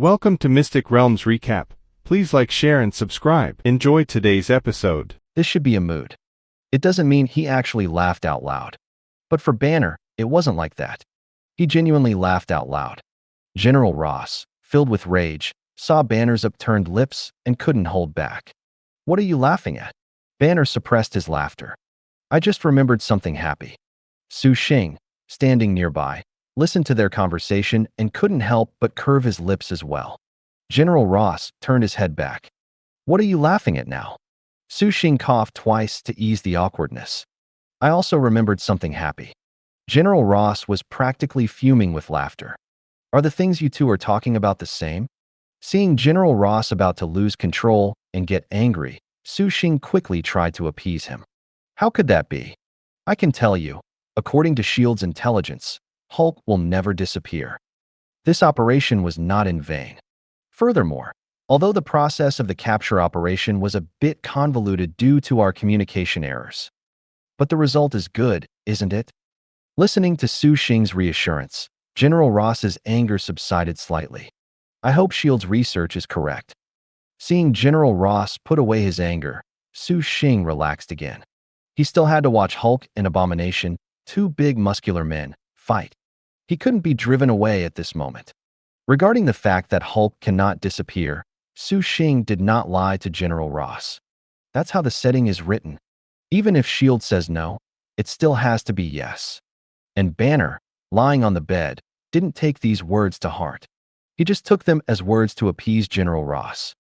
Welcome to Mystic Realms Recap. Please like, share, and subscribe. Enjoy today's episode. This should be a mood. It doesn't mean he actually laughed out loud. But for Banner, it wasn't like that. He genuinely laughed out loud. General Ross, filled with rage, saw Banner's upturned lips and couldn't hold back. "What are you laughing at?" Banner suppressed his laughter. "I just remembered something happy." Su Xing, standing nearby, listened to their conversation and couldn't help but curve his lips as well. General Ross turned his head back. "What are you laughing at now?" Su Xing coughed twice to ease the awkwardness. "I also remembered something happy." General Ross was practically fuming with laughter. "Are the things you two are talking about the same?" Seeing General Ross about to lose control and get angry, Su Xing quickly tried to appease him. "How could that be? I can tell you, according to S.H.I.E.L.D's intelligence, Hulk will never disappear. This operation was not in vain. Furthermore, although the process of the capture operation was a bit convoluted due to our communication errors, but the result is good, isn't it?" Listening to Su Xing's reassurance, General Ross's anger subsided slightly. "I hope S.H.I.E.L.D's research is correct." Seeing General Ross put away his anger, Su Xing relaxed again. He still had to watch Hulk and Abomination, two big muscular men, fight. He couldn't be driven away at this moment. Regarding the fact that Hulk cannot disappear, Su Xing did not lie to General Ross. That's how the setting is written. Even if S.H.I.E.L.D. says no, it still has to be yes. And Banner, lying on the bed, didn't take these words to heart. He just took them as words to appease General Ross.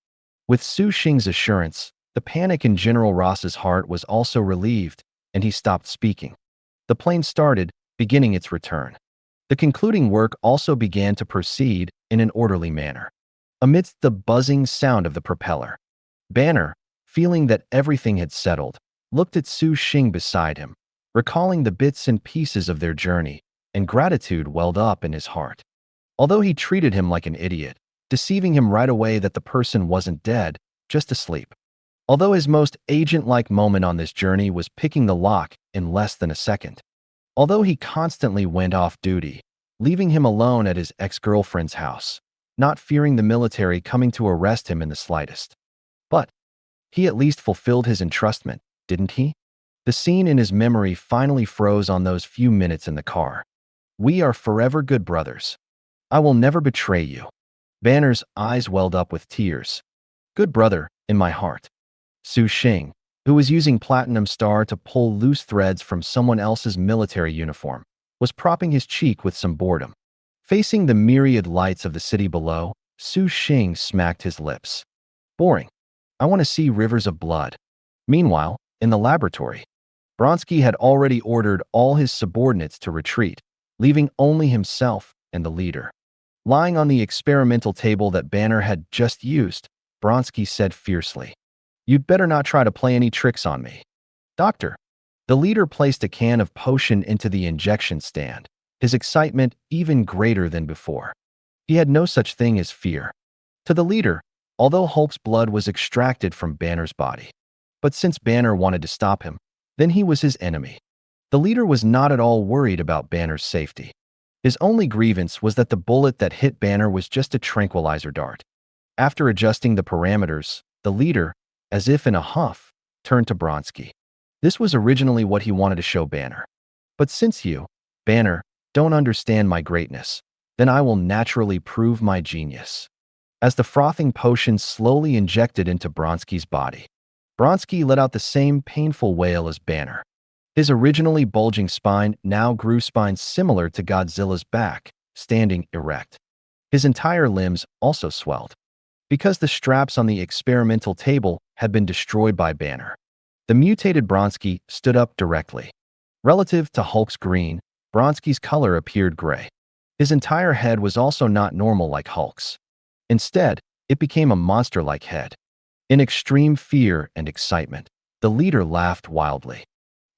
With Su Xing's assurance, the panic in General Ross's heart was also relieved, and he stopped speaking. The plane started, beginning its return. The concluding work also began to proceed in an orderly manner. Amidst the buzzing sound of the propeller, Banner, feeling that everything had settled, looked at Su Xing beside him, recalling the bits and pieces of their journey, and gratitude welled up in his heart. Although he treated him like an idiot, deceiving him right away that the person wasn't dead, just asleep. Although his most agent-like moment on this journey was picking the lock in less than a second. Although he constantly went off duty, leaving him alone at his ex-girlfriend's house, not fearing the military coming to arrest him in the slightest. But he at least fulfilled his entrustment, didn't he? The scene in his memory finally froze on those few minutes in the car. "We are forever good brothers. I will never betray you." Banner's eyes welled up with tears. "Good brother, in my heart." Su Xing, who was using Platinum Star to pull loose threads from someone else's military uniform, was propping his cheek with some boredom. Facing the myriad lights of the city below, Su Xing smacked his lips. "Boring. I want to see rivers of blood." Meanwhile, in the laboratory, Bronsky had already ordered all his subordinates to retreat, leaving only himself and the leader. Lying on the experimental table that Banner had just used, Bronsky said fiercely, "You'd better not try to play any tricks on me." "Doctor." The leader placed a can of potion into the injection stand, his excitement even greater than before. He had no such thing as fear. To the leader, although Hulk's blood was extracted from Banner's body. But since Banner wanted to stop him, then he was his enemy. The leader was not at all worried about Banner's safety. His only grievance was that the bullet that hit Banner was just a tranquilizer dart. After adjusting the parameters, the leader, as if in a huff, turned to Bronsky. This was originally what he wanted to show Banner. "But since you, Banner, don't understand my greatness, then I will naturally prove my genius." As the frothing potion slowly injected into Bronsky's body, Bronsky let out the same painful wail as Banner. His originally bulging spine now grew spines similar to Godzilla's back, standing erect. His entire limbs also swelled. Because the straps on the experimental table had been destroyed by Banner, the mutated Bronsky stood up directly. Relative to Hulk's green, Bronsky's color appeared gray. His entire head was also not normal like Hulk's. Instead, it became a monster-like head. In extreme fear and excitement, the leader laughed wildly.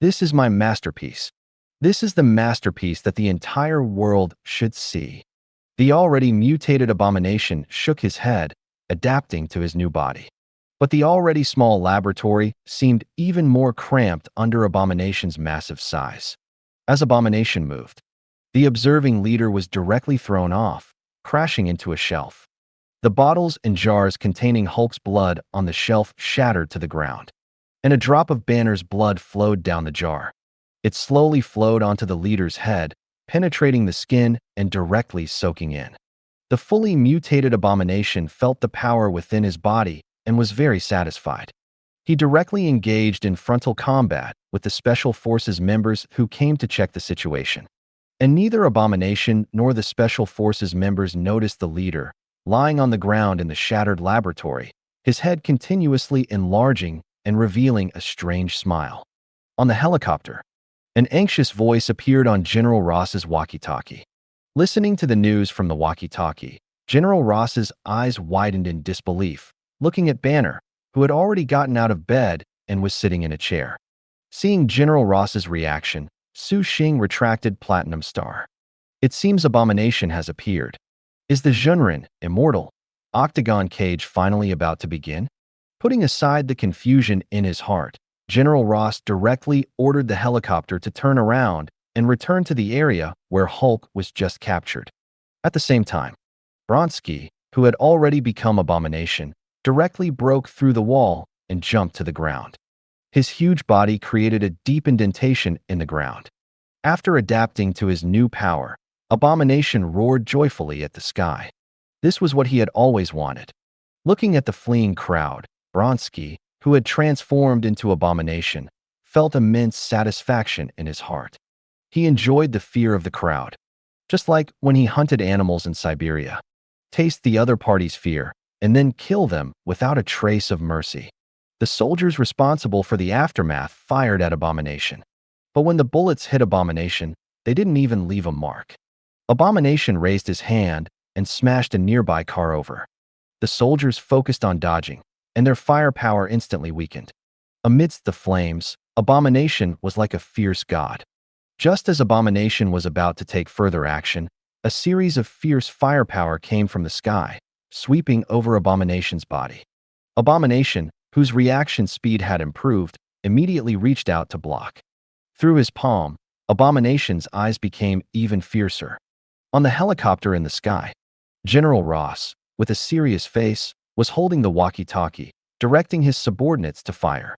"This is my masterpiece. This is the masterpiece that the entire world should see." The already mutated Abomination shook his head, adapting to his new body. But the already small laboratory seemed even more cramped under Abomination's massive size. As Abomination moved, the observing leader was directly thrown off, crashing into a shelf. The bottles and jars containing Hulk's blood on the shelf shattered to the ground, and a drop of Banner's blood flowed down the jar. It slowly flowed onto the leader's head, penetrating the skin and directly soaking in. The fully mutated abomination felt the power within his body and was very satisfied. He directly engaged in frontal combat with the Special Forces members who came to check the situation. And neither Abomination nor the Special Forces members noticed the leader, lying on the ground in the shattered laboratory, his head continuously enlarging and revealing a strange smile. On the helicopter, an anxious voice appeared on General Ross's walkie-talkie. Listening to the news from the walkie-talkie, General Ross's eyes widened in disbelief, looking at Banner, who had already gotten out of bed and was sitting in a chair. Seeing General Ross's reaction, Su Xing retracted Platinum Star. It seems Abomination has appeared. Is the Zhenren, immortal, octagon cage finally about to begin? Putting aside the confusion in his heart, General Ross directly ordered the helicopter to turn around and return to the area where Hulk was just captured. At the same time, Bronsky, who had already become Abomination, directly broke through the wall and jumped to the ground. His huge body created a deep indentation in the ground. After adapting to his new power, Abomination roared joyfully at the sky. This was what he had always wanted. Looking at the fleeing crowd, Bronsky, who had transformed into Abomination, felt immense satisfaction in his heart. He enjoyed the fear of the crowd, just like when he hunted animals in Siberia. Taste the other party's fear, and then kill them without a trace of mercy. The soldiers responsible for the aftermath fired at Abomination. But when the bullets hit Abomination, they didn't even leave a mark. Abomination raised his hand and smashed a nearby car over. The soldiers focused on dodging, and their firepower instantly weakened. Amidst the flames, Abomination was like a fierce god. Just as Abomination was about to take further action, a series of fierce firepower came from the sky, sweeping over Abomination's body. Abomination, whose reaction speed had improved, immediately reached out to block. Through his palm, Abomination's eyes became even fiercer. On the helicopter in the sky, General Ross, with a serious face, was holding the walkie-talkie, directing his subordinates to fire.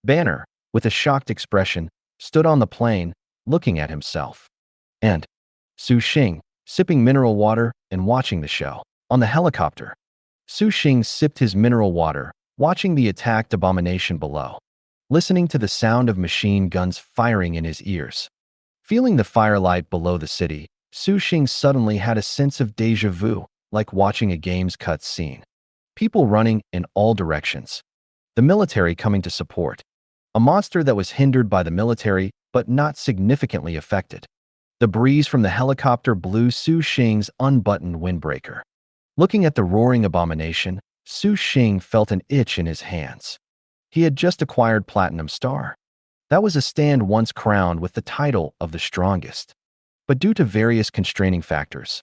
Banner, with a shocked expression, stood on the plane, looking at himself. And Su Xing, sipping mineral water and watching the show. On the helicopter, Su Xing sipped his mineral water, watching the attacked Abomination below, listening to the sound of machine guns firing in his ears. Feeling the firelight below the city, Su Xing suddenly had a sense of déjà vu, like watching a game's cut scene. People running in all directions. The military coming to support. A monster that was hindered by the military but not significantly affected. The breeze from the helicopter blew Su Xing's unbuttoned windbreaker. Looking at the roaring Abomination, Su Xing felt an itch in his hands. He had just acquired Platinum Star. That was a stand once crowned with the title of the strongest. But due to various constraining factors,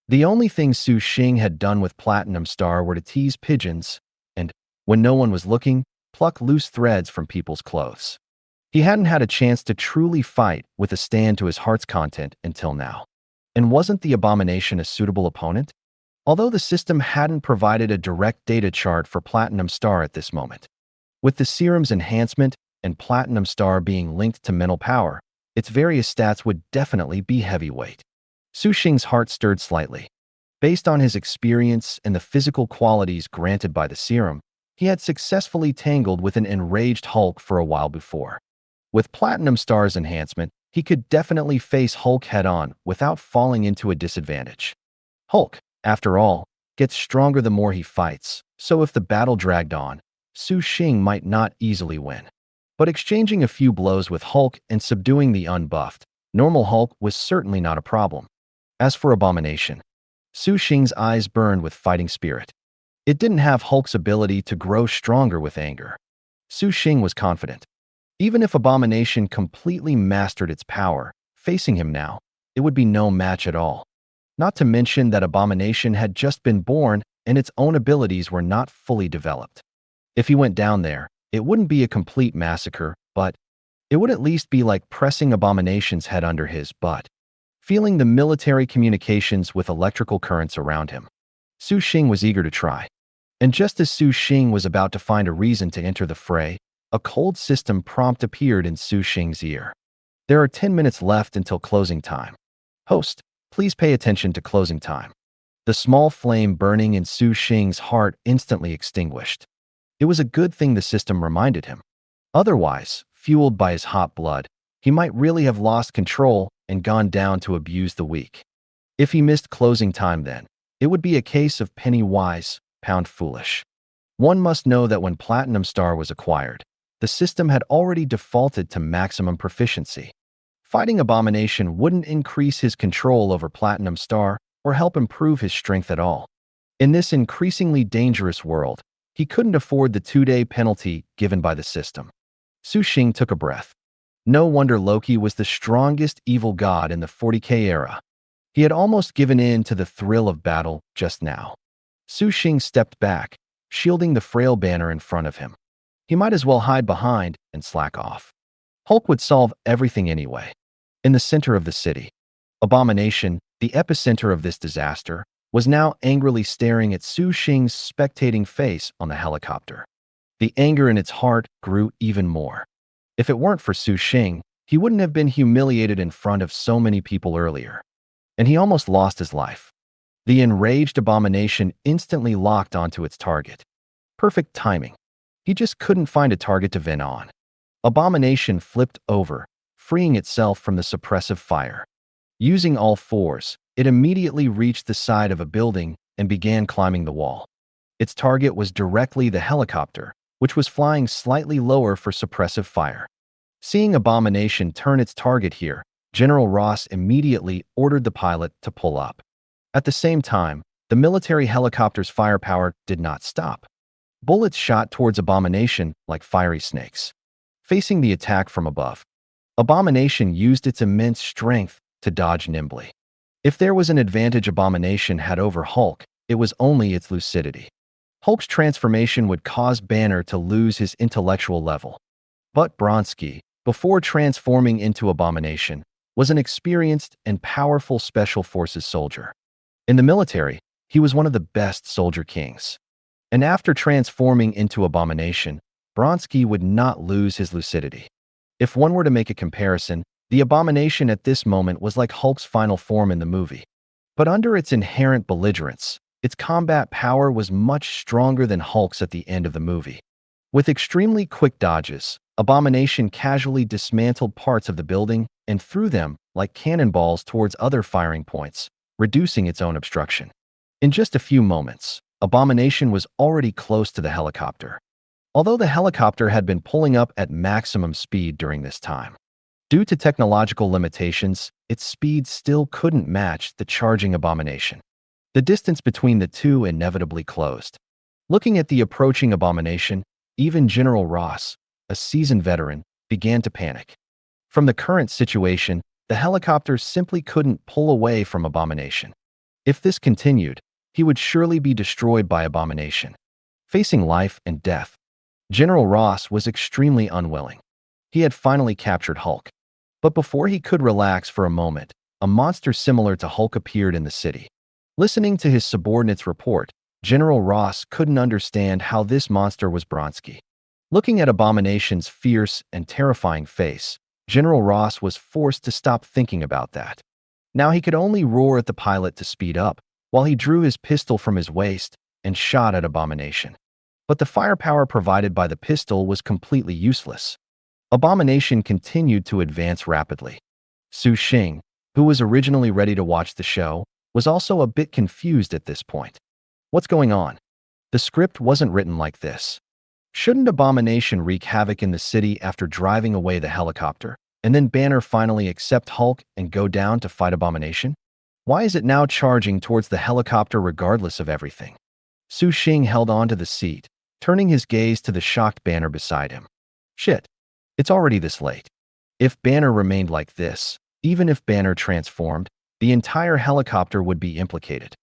the only thing Su Xing had done with Platinum Star were to tease pigeons and, when no one was looking, pluck loose threads from people's clothes. He hadn't had a chance to truly fight with a stand to his heart's content until now. And wasn't the Abomination a suitable opponent? Although the system hadn't provided a direct data chart for Platinum Star at this moment. With the serum's enhancement and Platinum Star being linked to mental power, its various stats would definitely be heavyweight. Su Xing's heart stirred slightly. Based on his experience and the physical qualities granted by the serum, he had successfully tangled with an enraged Hulk for a while before. With Platinum Star's enhancement, he could definitely face Hulk head-on without falling into a disadvantage. Hulk, after all, gets stronger the more he fights, so if the battle dragged on, Su Xing might not easily win. But exchanging a few blows with Hulk and subduing the unbuffed, normal Hulk was certainly not a problem. As for Abomination, Su Xing's eyes burned with fighting spirit. It didn't have Hulk's ability to grow stronger with anger. Su Xing was confident. Even if Abomination completely mastered its power, facing him now, it would be no match at all. Not to mention that Abomination had just been born and its own abilities were not fully developed. If he went down there, it wouldn't be a complete massacre, but it would at least be like pressing Abomination's head under his butt, feeling the military communications with electrical currents around him. Su Xing was eager to try. And just as Su Xing was about to find a reason to enter the fray, a cold system prompt appeared in Su Xing's ear. There are 10 minutes left until closing time. Host, please pay attention to closing time. The small flame burning in Su Xing's heart instantly extinguished. It was a good thing the system reminded him. Otherwise, fueled by his hot blood, he might really have lost control and gone down to abuse the weak. If he missed closing time then, it would be a case of penny wise, pound foolish. One must know that when Platinum Star was acquired, the system had already defaulted to maximum proficiency. Fighting Abomination wouldn't increase his control over Platinum Star or help improve his strength at all. In this increasingly dangerous world, he couldn't afford the 2-day penalty given by the system. Su Xing took a breath. No wonder Loki was the strongest evil god in the 40K era. He had almost given in to the thrill of battle just now. Su Xing stepped back, shielding the frail banner in front of him. He might as well hide behind and slack off. Hulk would solve everything anyway. In the center of the city, Abomination, the epicenter of this disaster, was now angrily staring at Su Xing's spectating face on the helicopter. The anger in its heart grew even more. If it weren't for Su Xing, he wouldn't have been humiliated in front of so many people earlier. And he almost lost his life. The enraged Abomination instantly locked onto its target. Perfect timing. He just couldn't find a target to vent on. Abomination flipped over, freeing itself from the suppressive fire. Using all fours, it immediately reached the side of a building and began climbing the wall. Its target was directly the helicopter, which was flying slightly lower for suppressive fire. Seeing Abomination turn its target here, General Ross immediately ordered the pilot to pull up. At the same time, the military helicopter's firepower did not stop. Bullets shot towards Abomination like fiery snakes. Facing the attack from above, Abomination used its immense strength to dodge nimbly. If there was an advantage Abomination had over Hulk, it was only its lucidity. Hulk's transformation would cause Banner to lose his intellectual level. But Bronski, before transforming into Abomination, was an experienced and powerful Special Forces soldier. In the military, he was one of the best soldier kings. And after transforming into Abomination, Bronski would not lose his lucidity. If one were to make a comparison, the Abomination at this moment was like Hulk's final form in the movie. But under its inherent belligerence, its combat power was much stronger than Hulk's at the end of the movie. With extremely quick dodges, Abomination casually dismantled parts of the building and threw them like cannonballs towards other firing points, reducing its own obstruction. In just a few moments, Abomination was already close to the helicopter. Although the helicopter had been pulling up at maximum speed during this time. Due to technological limitations, its speed still couldn't match the charging Abomination. The distance between the two inevitably closed. Looking at the approaching Abomination, even General Ross, a seasoned veteran, began to panic. From the current situation, the helicopter simply couldn't pull away from Abomination. If this continued, he would surely be destroyed by Abomination. Facing life and death, General Ross was extremely unwilling. He had finally captured Hulk. But before he could relax for a moment, a monster similar to Hulk appeared in the city. Listening to his subordinate's report, General Ross couldn't understand how this monster was Bronski. Looking at Abomination's fierce and terrifying face, General Ross was forced to stop thinking about that. Now he could only roar at the pilot to speed up, while he drew his pistol from his waist and shot at Abomination. But the firepower provided by the pistol was completely useless. Abomination continued to advance rapidly. Su Xing, who was originally ready to watch the show, was also a bit confused at this point. What's going on? The script wasn't written like this. Shouldn't Abomination wreak havoc in the city after driving away the helicopter, and then Banner finally accept Hulk and go down to fight Abomination? Why is it now charging towards the helicopter regardless of everything? Su Xing held on to the seat, turning his gaze to the shocked Banner beside him. Shit, it's already this late. If Banner remained like this, even if Banner transformed, the entire helicopter would be implicated.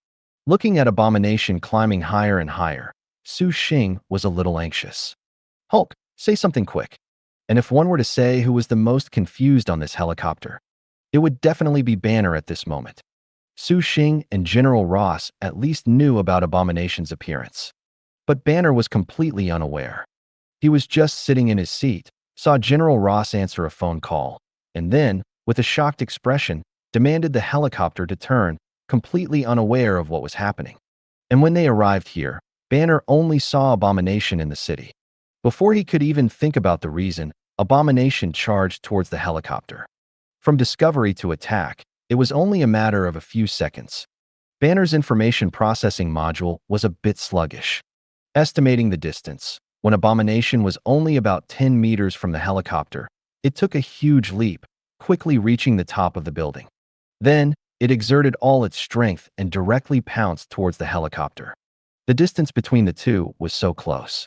Looking at Abomination climbing higher and higher, Su Xing was a little anxious. Hulk, say something quick. And if one were to say who was the most confused on this helicopter, it would definitely be Banner at this moment. Su Xing and General Ross at least knew about Abomination's appearance. But Banner was completely unaware. He was just sitting in his seat, saw General Ross answer a phone call, and then, with a shocked expression, demanded the helicopter to turn, completely unaware of what was happening. And when they arrived here, Banner only saw Abomination in the city. Before he could even think about the reason, Abomination charged towards the helicopter. From discovery to attack, it was only a matter of a few seconds. Banner's information processing module was a bit sluggish. Estimating the distance, when Abomination was only about 10 meters from the helicopter, it took a huge leap, quickly reaching the top of the building. Then, it exerted all its strength and directly pounced towards the helicopter. The distance between the two was so close.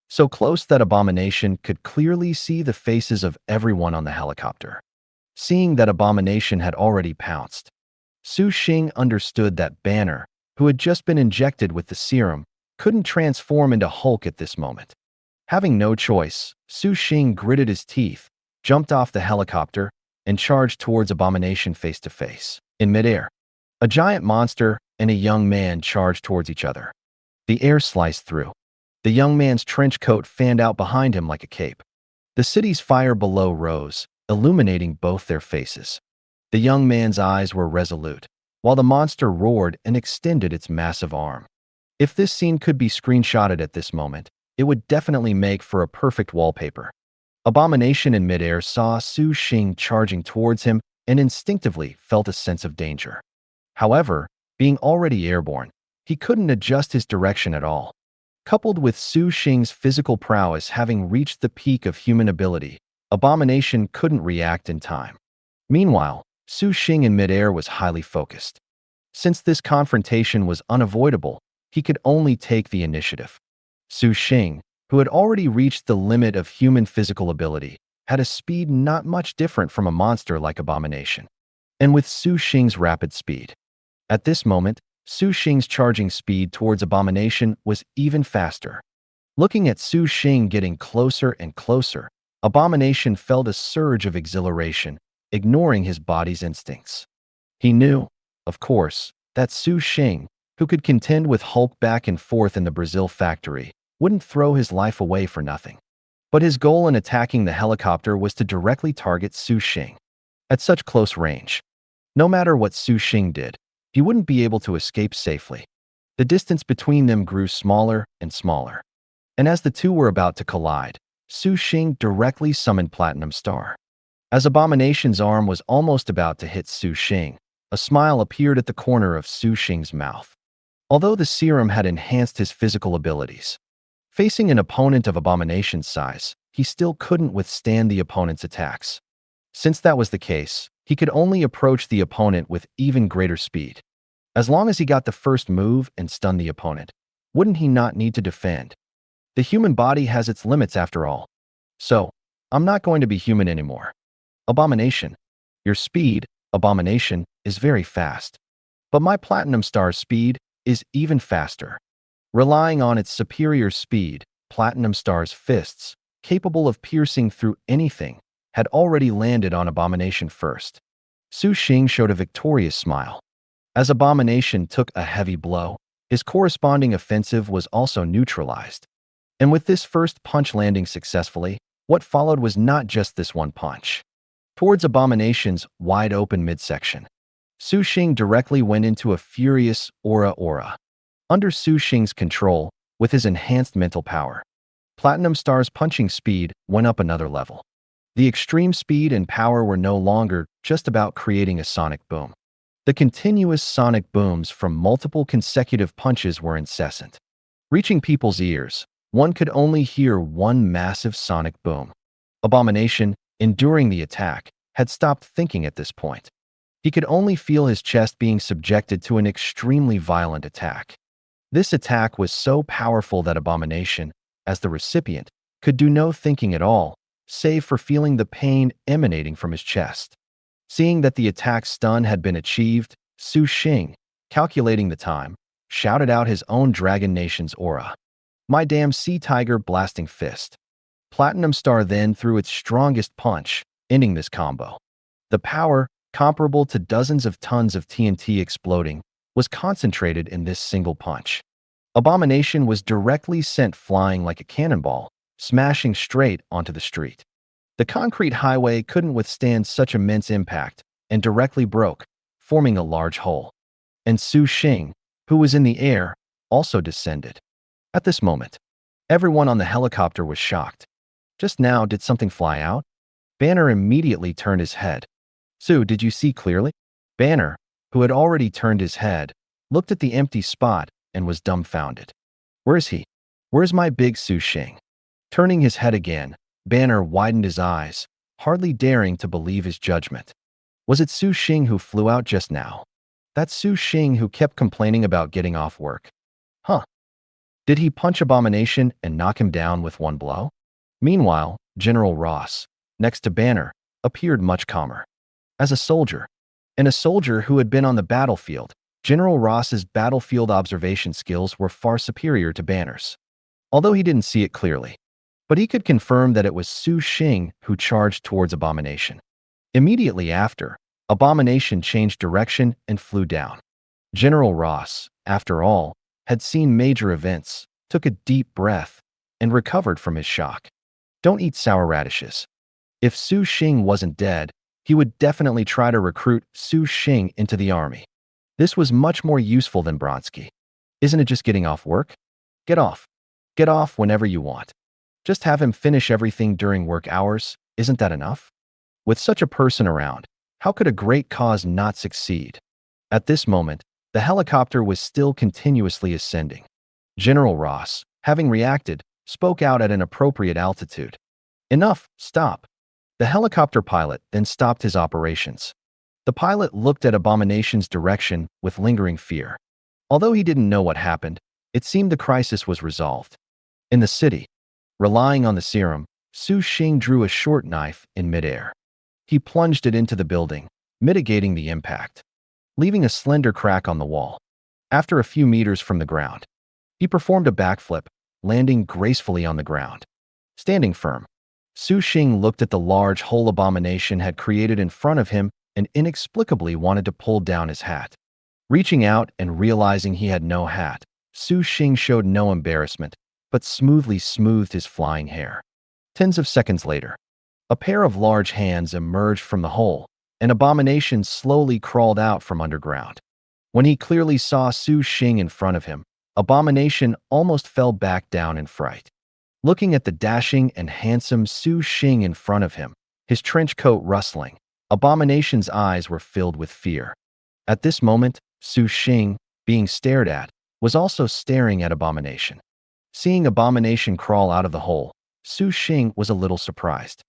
So close that Abomination could clearly see the faces of everyone on the helicopter. Seeing that Abomination had already pounced, Su Xing understood that Banner, who had just been injected with the serum, couldn't transform into Hulk at this moment. Having no choice, Su Xing gritted his teeth, jumped off the helicopter, and charged towards Abomination face to face. In midair, a giant monster and a young man charged towards each other. The air sliced through. The young man's trench coat fanned out behind him like a cape. The city's fire below rose, illuminating both their faces. The young man's eyes were resolute, while the monster roared and extended its massive arm. If this scene could be screenshotted at this moment, it would definitely make for a perfect wallpaper. Abomination in midair saw Su Xing charging towards him and instinctively felt a sense of danger. However, being already airborne, he couldn't adjust his direction at all. Coupled with Su Xing's physical prowess having reached the peak of human ability, Abomination couldn't react in time. Meanwhile, Su Xing in midair was highly focused. Since this confrontation was unavoidable, he could only take the initiative. Su Xing, who had already reached the limit of human physical ability, had a speed not much different from a monster like Abomination. And with Su Xing's rapid speed. At this moment, Su Xing's charging speed towards Abomination was even faster. Looking at Su Xing getting closer and closer, Abomination felt a surge of exhilaration, ignoring his body's instincts. He knew, of course, that Su Xing, who could contend with Hulk back and forth in the Brazil factory, wouldn't throw his life away for nothing. But his goal in attacking the helicopter was to directly target Su Xing. At such close range, no matter what Su Xing did, he wouldn't be able to escape safely. The distance between them grew smaller and smaller. And as the two were about to collide, Su Xing directly summoned Platinum Star. As Abomination's arm was almost about to hit Su Xing, a smile appeared at the corner of Su Xing's mouth. Although the serum had enhanced his physical abilities, facing an opponent of Abomination's size, he still couldn't withstand the opponent's attacks. Since that was the case, he could only approach the opponent with even greater speed. As long as he got the first move and stunned the opponent, wouldn't he not need to defend? The human body has its limits after all. So, I'm not going to be human anymore. Abomination. Your speed, Abomination, is very fast. But my Platinum Star's speed is even faster. Relying on its superior speed, Platinum Star's fists, capable of piercing through anything, had already landed on Abomination first. Su Xing showed a victorious smile. As Abomination took a heavy blow, his corresponding offensive was also neutralized. And with this first punch landing successfully, what followed was not just this one punch. Towards Abomination's wide-open midsection, Su Xing directly went into a furious aura. Under Su Xing's control, with his enhanced mental power, Platinum Star's punching speed went up another level. The extreme speed and power were no longer just about creating a sonic boom. The continuous sonic booms from multiple consecutive punches were incessant. Reaching people's ears, one could only hear one massive sonic boom. Abomination, enduring the attack, had stopped thinking at this point. He could only feel his chest being subjected to an extremely violent attack. This attack was so powerful that Abomination, as the recipient, could do no thinking at all, save for feeling the pain emanating from his chest. Seeing that the attack stun had been achieved, Su Xing, calculating the time, shouted out his own Dragon Nation's aura. My damn sea tiger blasting fist. Platinum Star then threw its strongest punch, ending this combo. The power, comparable to dozens of tons of TNT exploding, was concentrated in this single punch. Abomination was directly sent flying like a cannonball, smashing straight onto the street. The concrete highway couldn't withstand such immense impact and directly broke, forming a large hole. And Su Xing, who was in the air, also descended. At this moment, everyone on the helicopter was shocked. Just now, did something fly out? Banner immediately turned his head. Su, did you see clearly? Banner, who had already turned his head, looked at the empty spot and was dumbfounded. Where is he? Where's my big Su Xing? Turning his head again, Banner widened his eyes, hardly daring to believe his judgment. Was it Su Xing who flew out just now? That Su Xing who kept complaining about getting off work. Huh. Did he punch Abomination and knock him down with one blow? Meanwhile, General Ross, next to Banner, appeared much calmer. As a soldier, and a soldier who had been on the battlefield, General Ross's battlefield observation skills were far superior to Banner's. Although he didn't see it clearly, but he could confirm that it was Su Xing who charged towards Abomination. Immediately after, Abomination changed direction and flew down. General Ross, after all, had seen major events, took a deep breath, and recovered from his shock. Don't eat sour radishes. If Su Xing wasn't dead, he would definitely try to recruit Su Xing into the army. This was much more useful than Brodsky. Isn't it just getting off work? Get off. Get off whenever you want. Just have him finish everything during work hours, isn't that enough? With such a person around, how could a great cause not succeed? At this moment, the helicopter was still continuously ascending. General Ross, having reacted, spoke out at an appropriate altitude. Enough, stop. The helicopter pilot then stopped his operations. The pilot looked at Abomination's direction with lingering fear. Although he didn't know what happened, it seemed the crisis was resolved. In the city, relying on the serum, Su Xing drew a short knife in midair. He plunged it into the building, mitigating the impact, leaving a slender crack on the wall. After a few meters from the ground, he performed a backflip, landing gracefully on the ground. Standing firm, Su Xing looked at the large hole Abomination had created in front of him and inexplicably wanted to pull down his hat. Reaching out and realizing he had no hat, Su Xing showed no embarrassment, but smoothly smoothed his flying hair. Tens of seconds later, a pair of large hands emerged from the hole, and Abomination slowly crawled out from underground. When he clearly saw Su Xing in front of him, Abomination almost fell back down in fright. Looking at the dashing and handsome Su Xing in front of him, his trench coat rustling, Abomination's eyes were filled with fear. At this moment, Su Xing, being stared at, was also staring at Abomination. Seeing Abomination crawl out of the hole, Su Xing was a little surprised.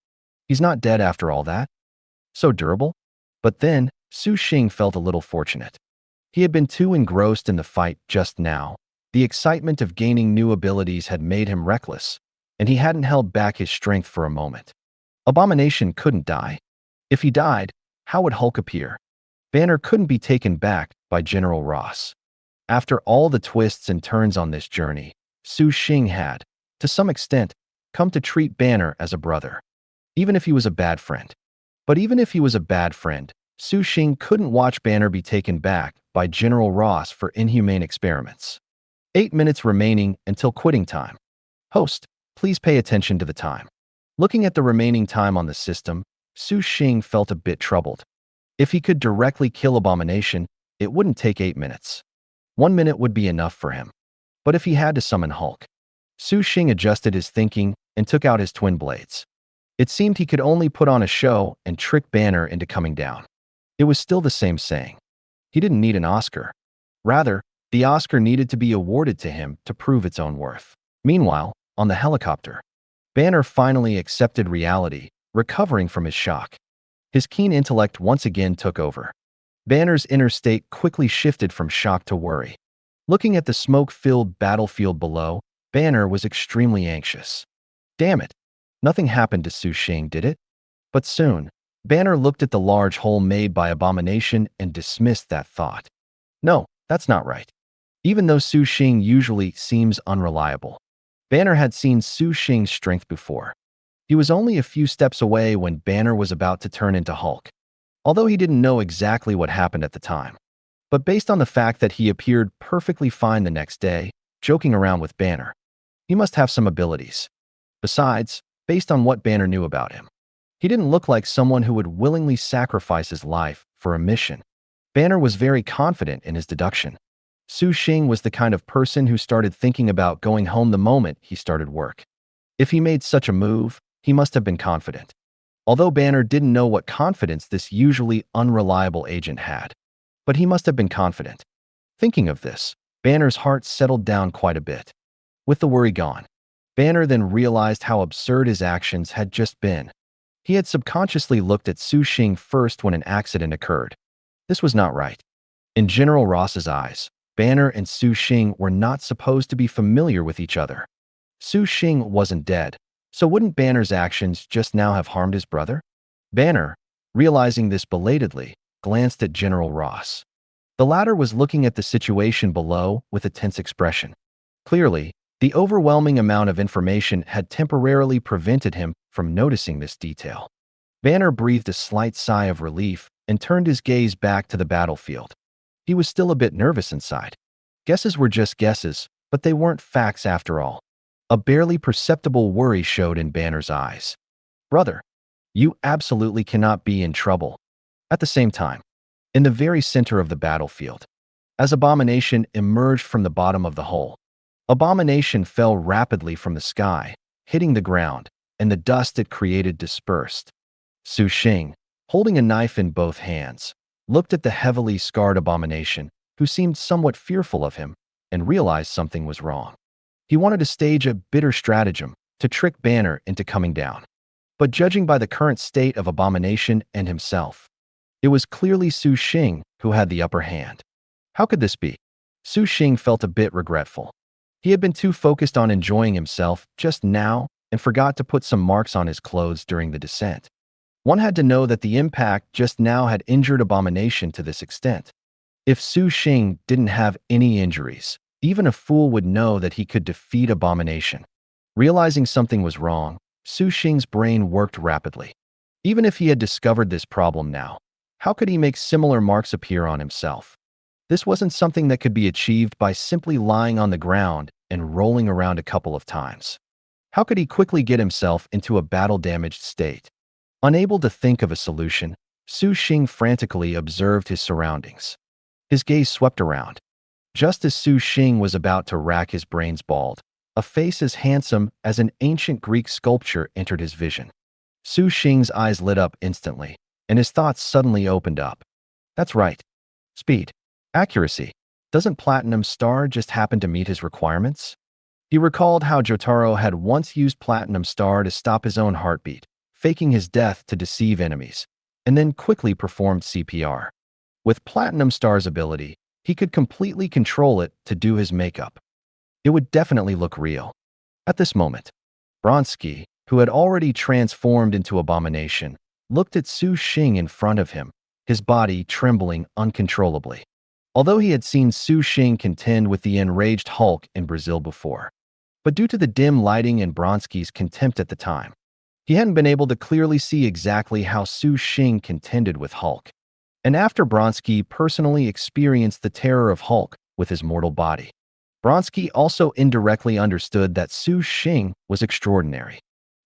He's not dead after all that? So durable? But then, Su Xing felt a little fortunate. He had been too engrossed in the fight just now. The excitement of gaining new abilities had made him reckless, and he hadn't held back his strength for a moment. Abomination couldn't die. If he died, how would Hulk appear? Banner couldn't be taken back by General Ross. After all the twists and turns on this journey, Su Xing had, to some extent, come to treat Banner as a brother, even if he was a bad friend. But even if he was a bad friend, Su Xing couldn't watch Banner be taken back by General Ross for inhumane experiments. 8 minutes remaining until quitting time. Host, please pay attention to the time. Looking at the remaining time on the system, Su Xing felt a bit troubled. If he could directly kill Abomination, it wouldn't take 8 minutes. 1 minute would be enough for him. But if he had to summon Hulk, Su Xing adjusted his thinking and took out his twin blades. It seemed he could only put on a show and trick Banner into coming down. It was still the same saying. He didn't need an Oscar. Rather, the Oscar needed to be awarded to him to prove its own worth. Meanwhile, on the helicopter, Banner finally accepted reality, recovering from his shock. His keen intellect once again took over. Banner's inner state quickly shifted from shock to worry. Looking at the smoke-filled battlefield below, Banner was extremely anxious. Damn it! Nothing happened to Su Xing, did it? But soon, Banner looked at the large hole made by Abomination and dismissed that thought. No, that's not right. Even though Su Xing usually seems unreliable, Banner had seen Su Xing's strength before. He was only a few steps away when Banner was about to turn into Hulk. although he didn't know exactly what happened at the time. But based on the fact that he appeared perfectly fine the next day, joking around with Banner, he must have some abilities. Besides, based on what Banner knew about him, he didn't look like someone who would willingly sacrifice his life for a mission. Banner was very confident in his deduction. Su Xing was the kind of person who started thinking about going home the moment he started work. If he made such a move, he must have been confident. Although Banner didn't know what confidence this usually unreliable agent had, but he must have been confident. Thinking of this, Banner's heart settled down quite a bit. With the worry gone, Banner then realized how absurd his actions had just been. He had subconsciously looked at Su Xing first when an accident occurred. This was not right. In General Ross's eyes, Banner and Su Xing were not supposed to be familiar with each other. Su Xing wasn't dead, so wouldn't Banner's actions just now have harmed his brother? Banner, realizing this belatedly, glanced at General Ross. The latter was looking at the situation below with a tense expression. Clearly, the overwhelming amount of information had temporarily prevented him from noticing this detail. Banner breathed a slight sigh of relief and turned his gaze back to the battlefield. He was still a bit nervous inside. Guesses were just guesses, but they weren't facts after all. A barely perceptible worry showed in Banner's eyes. Brother, you absolutely cannot be in trouble. At the same time, in the very center of the battlefield, as Abomination emerged from the bottom of the hole, Abomination fell rapidly from the sky, hitting the ground, and the dust it created dispersed. Su Xing, holding a knife in both hands, looked at the heavily scarred Abomination, who seemed somewhat fearful of him, and realized something was wrong. He wanted to stage a bitter stratagem to trick Banner into coming down. But judging by the current state of Abomination and himself, it was clearly Su Xing who had the upper hand. How could this be? Su Xing felt a bit regretful. He had been too focused on enjoying himself just now and forgot to put some marks on his clothes during the descent. One had to know that the impact just now had injured Abomination to this extent. If Su Xing didn't have any injuries, even a fool would know that he could defeat Abomination. Realizing something was wrong, Su Xing's brain worked rapidly. Even if he had discovered this problem now, how could he make similar marks appear on himself? This wasn't something that could be achieved by simply lying on the ground and rolling around a couple of times. How could he quickly get himself into a battle-damaged state? Unable to think of a solution, Su Xing frantically observed his surroundings. His gaze swept around. Just as Su Xing was about to rack his brains bald, a face as handsome as an ancient Greek sculpture entered his vision. Su Xing's eyes lit up instantly, and his thoughts suddenly opened up. That's right. Speed. Accuracy. Doesn't Platinum Star just happen to meet his requirements? He recalled how Jotaro had once used Platinum Star to stop his own heartbeat, faking his death to deceive enemies, and then quickly performed CPR. With Platinum Star's ability, he could completely control it to do his makeup. It would definitely look real. At this moment, Bronsky, who had already transformed into Abomination, looked at Su Xing in front of him, his body trembling uncontrollably. Although he had seen Su Xing contend with the enraged Hulk in Brazil before, but due to the dim lighting and Bronsky's contempt at the time, he hadn't been able to clearly see exactly how Su Xing contended with Hulk. And after Bronsky personally experienced the terror of Hulk with his mortal body, Bronsky also indirectly understood that Su Xing was extraordinary.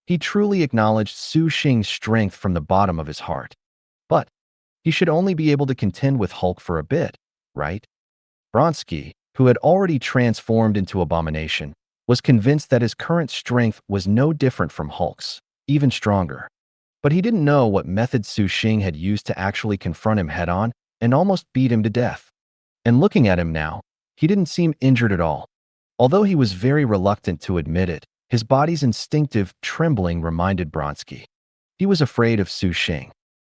He truly acknowledged Su Xing's strength from the bottom of his heart. But he should only be able to contend with Hulk for a bit, right? Bronsky, who had already transformed into Abomination, was convinced that his current strength was no different from Hulk's, even stronger. But he didn't know what method Su Xing had used to actually confront him head-on and almost beat him to death. And looking at him now, he didn't seem injured at all. Although he was very reluctant to admit it, his body's instinctive trembling reminded Bronsky. He was afraid of Su Xing.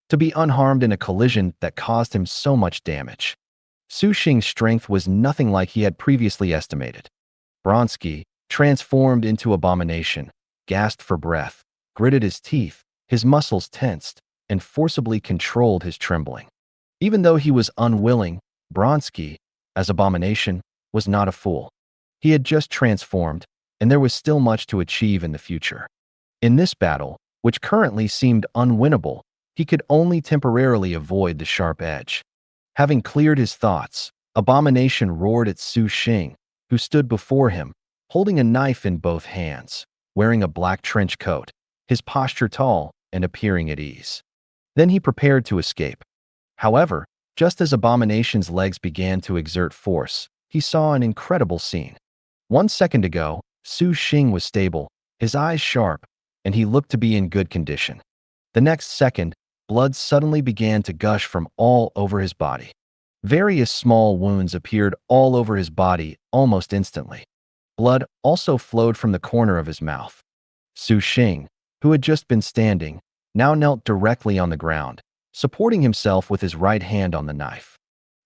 To be unharmed in a collision that caused him so much damage. Su Xing's strength was nothing like he had previously estimated. Bronsky, transformed into Abomination, gasped for breath, gritted his teeth, his muscles tensed, and forcibly controlled his trembling. Even though he was unwilling, Bronsky, as Abomination, was not a fool. He had just transformed, and there was still much to achieve in the future. In this battle, which currently seemed unwinnable, he could only temporarily avoid the sharp edge. Having cleared his thoughts, Abomination roared at Su Xing, who stood before him, holding a knife in both hands, wearing a black trench coat, his posture tall and appearing at ease. Then he prepared to escape. However, just as Abomination's legs began to exert force, he saw an incredible scene. 1 second ago, Su Xing was stable, his eyes sharp, and he looked to be in good condition. The next second, blood suddenly began to gush from all over his body. Various small wounds appeared all over his body almost instantly. Blood also flowed from the corner of his mouth. Su Xing, who had just been standing, now knelt directly on the ground, supporting himself with his right hand on the knife.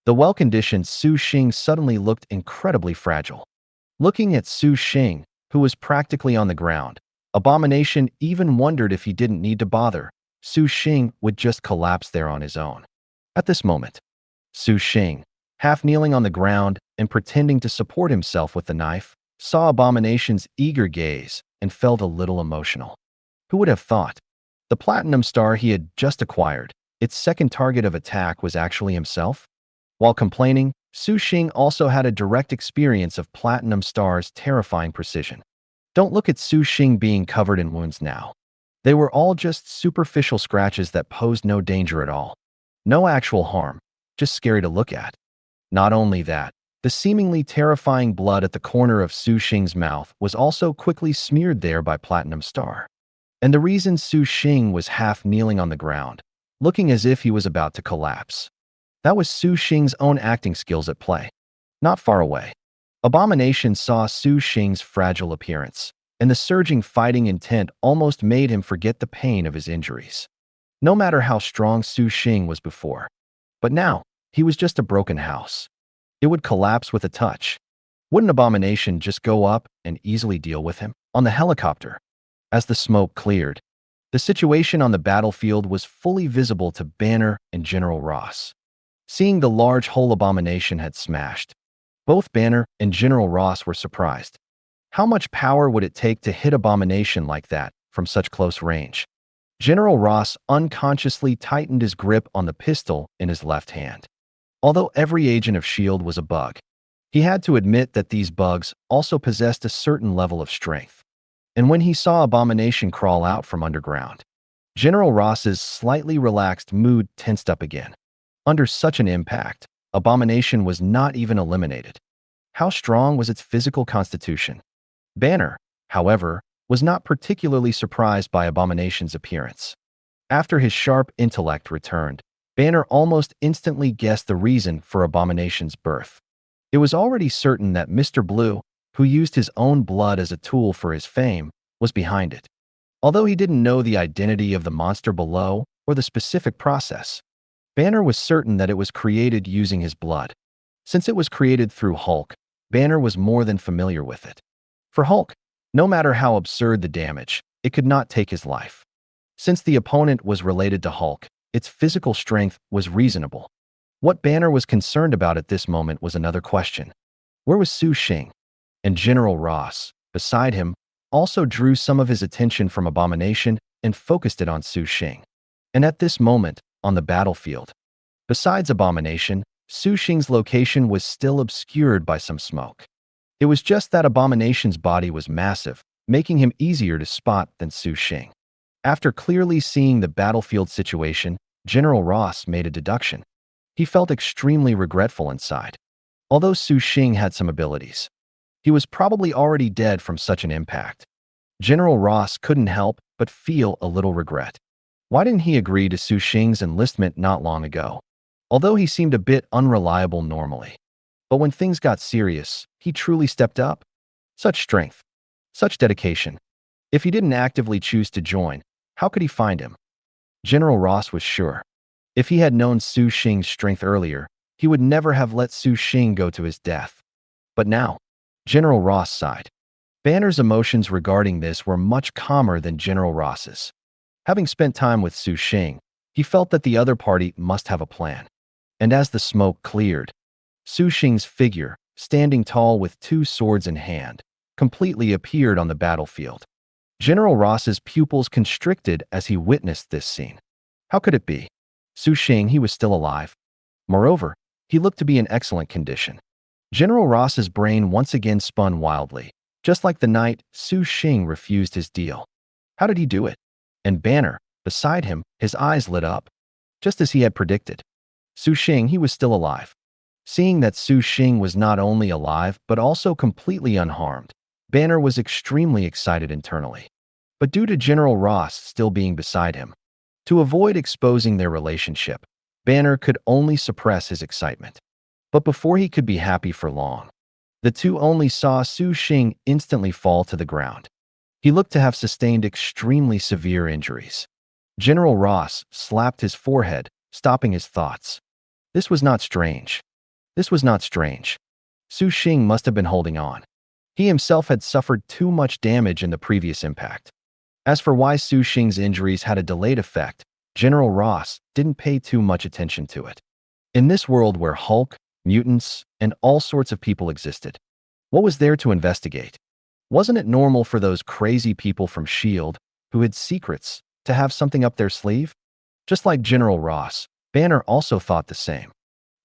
The well-conditioned Su Xing suddenly looked incredibly fragile. Looking at Su Xing, who was practically on the ground, Abomination even wondered if he didn't need to bother. Su Xing would just collapse there on his own. At this moment, Su Xing, half kneeling on the ground and pretending to support himself with the knife, saw Abomination's eager gaze and felt a little emotional. Who would have thought? The platinum star he had just acquired, its second target of attack was actually himself? While complaining, Su Xing also had a direct experience of platinum star's terrifying precision. Don't look at Su Xing being covered in wounds now. They were all just superficial scratches that posed no danger at all. No actual harm, just scary to look at. Not only that, the seemingly terrifying blood at the corner of Su Xing's mouth was also quickly smeared there by Platinum Star. And the reason Su Xing was half kneeling on the ground, looking as if he was about to collapse. That was Su Xing's own acting skills at play. Not far away, Abomination saw Su Xing's fragile appearance, and the surging fighting intent almost made him forget the pain of his injuries. No matter how strong Su Xing was before. But now, he was just a broken house. It would collapse with a touch. Wouldn't Abomination just go up and easily deal with him? On the helicopter, as the smoke cleared, the situation on the battlefield was fully visible to Banner and General Ross. Seeing the large hole Abomination had smashed, both Banner and General Ross were surprised. How much power would it take to hit Abomination like that from such close range? General Ross unconsciously tightened his grip on the pistol in his left hand. Although every agent of S.H.I.E.L.D. was a bug, he had to admit that these bugs also possessed a certain level of strength. And when he saw Abomination crawl out from underground, General Ross's slightly relaxed mood tensed up again. Under such an impact, Abomination was not even eliminated. How strong was its physical constitution? Banner, however, was not particularly surprised by Abomination's appearance. After his sharp intellect returned, Banner almost instantly guessed the reason for Abomination's birth. It was already certain that Mr. Blue, who used his own blood as a tool for his fame, was behind it. Although he didn't know the identity of the monster below or the specific process, Banner was certain that it was created using his blood. Since it was created through Hulk, Banner was more than familiar with it. For Hulk, no matter how absurd the damage, it could not take his life. Since the opponent was related to Hulk, its physical strength was reasonable. What Banner was concerned about at this moment was another question. Where was Su Xing? And General Ross, beside him, also drew some of his attention from Abomination and focused it on Su Xing. And at this moment, on the battlefield, besides Abomination, Su Xing's location was still obscured by some smoke. It was just that Abomination's body was massive, making him easier to spot than Su Xing. After clearly seeing the battlefield situation, General Ross made a deduction. He felt extremely regretful inside. Although Su Xing had some abilities, he was probably already dead from such an impact. General Ross couldn't help but feel a little regret. Why didn't he agree to Su Xing's enlistment not long ago? Although he seemed a bit unreliable normally. But when things got serious, he truly stepped up. Such strength, such dedication. If he didn't actively choose to join, how could he find him? General Ross was sure. If he had known Su Xing's strength earlier, he would never have let Su Xing go to his death. But now, General Ross sighed. Banner's emotions regarding this were much calmer than General Ross's. Having spent time with Su Xing, he felt that the other party must have a plan. And as the smoke cleared, Su Xing's figure, standing tall with two swords in hand, completely appeared on the battlefield. General Ross's pupils constricted as he witnessed this scene. How could it be? Su Xing, he was still alive. Moreover, he looked to be in excellent condition. General Ross's brain once again spun wildly. Just like the night, Su Xing refused his deal. How did he do it? And Banner, beside him, his eyes lit up. Just as he had predicted. Su Xing, he was still alive. Seeing that Su Xing was not only alive but also completely unharmed, Banner was extremely excited internally. But due to General Ross still being beside him, to avoid exposing their relationship, Banner could only suppress his excitement. But before he could be happy for long, the two only saw Su Xing instantly fall to the ground. He looked to have sustained extremely severe injuries. General Ross slapped his forehead, stopping his thoughts. This was not strange. This was not strange. Su Xing must have been holding on. He himself had suffered too much damage in the previous impact. As for why Su Xing's injuries had a delayed effect, General Ross didn't pay too much attention to it. In this world where Hulk, mutants, and all sorts of people existed, what was there to investigate? Wasn't it normal for those crazy people from S.H.I.E.L.D, who hid secrets, to have something up their sleeve? Just like General Ross, Banner also thought the same.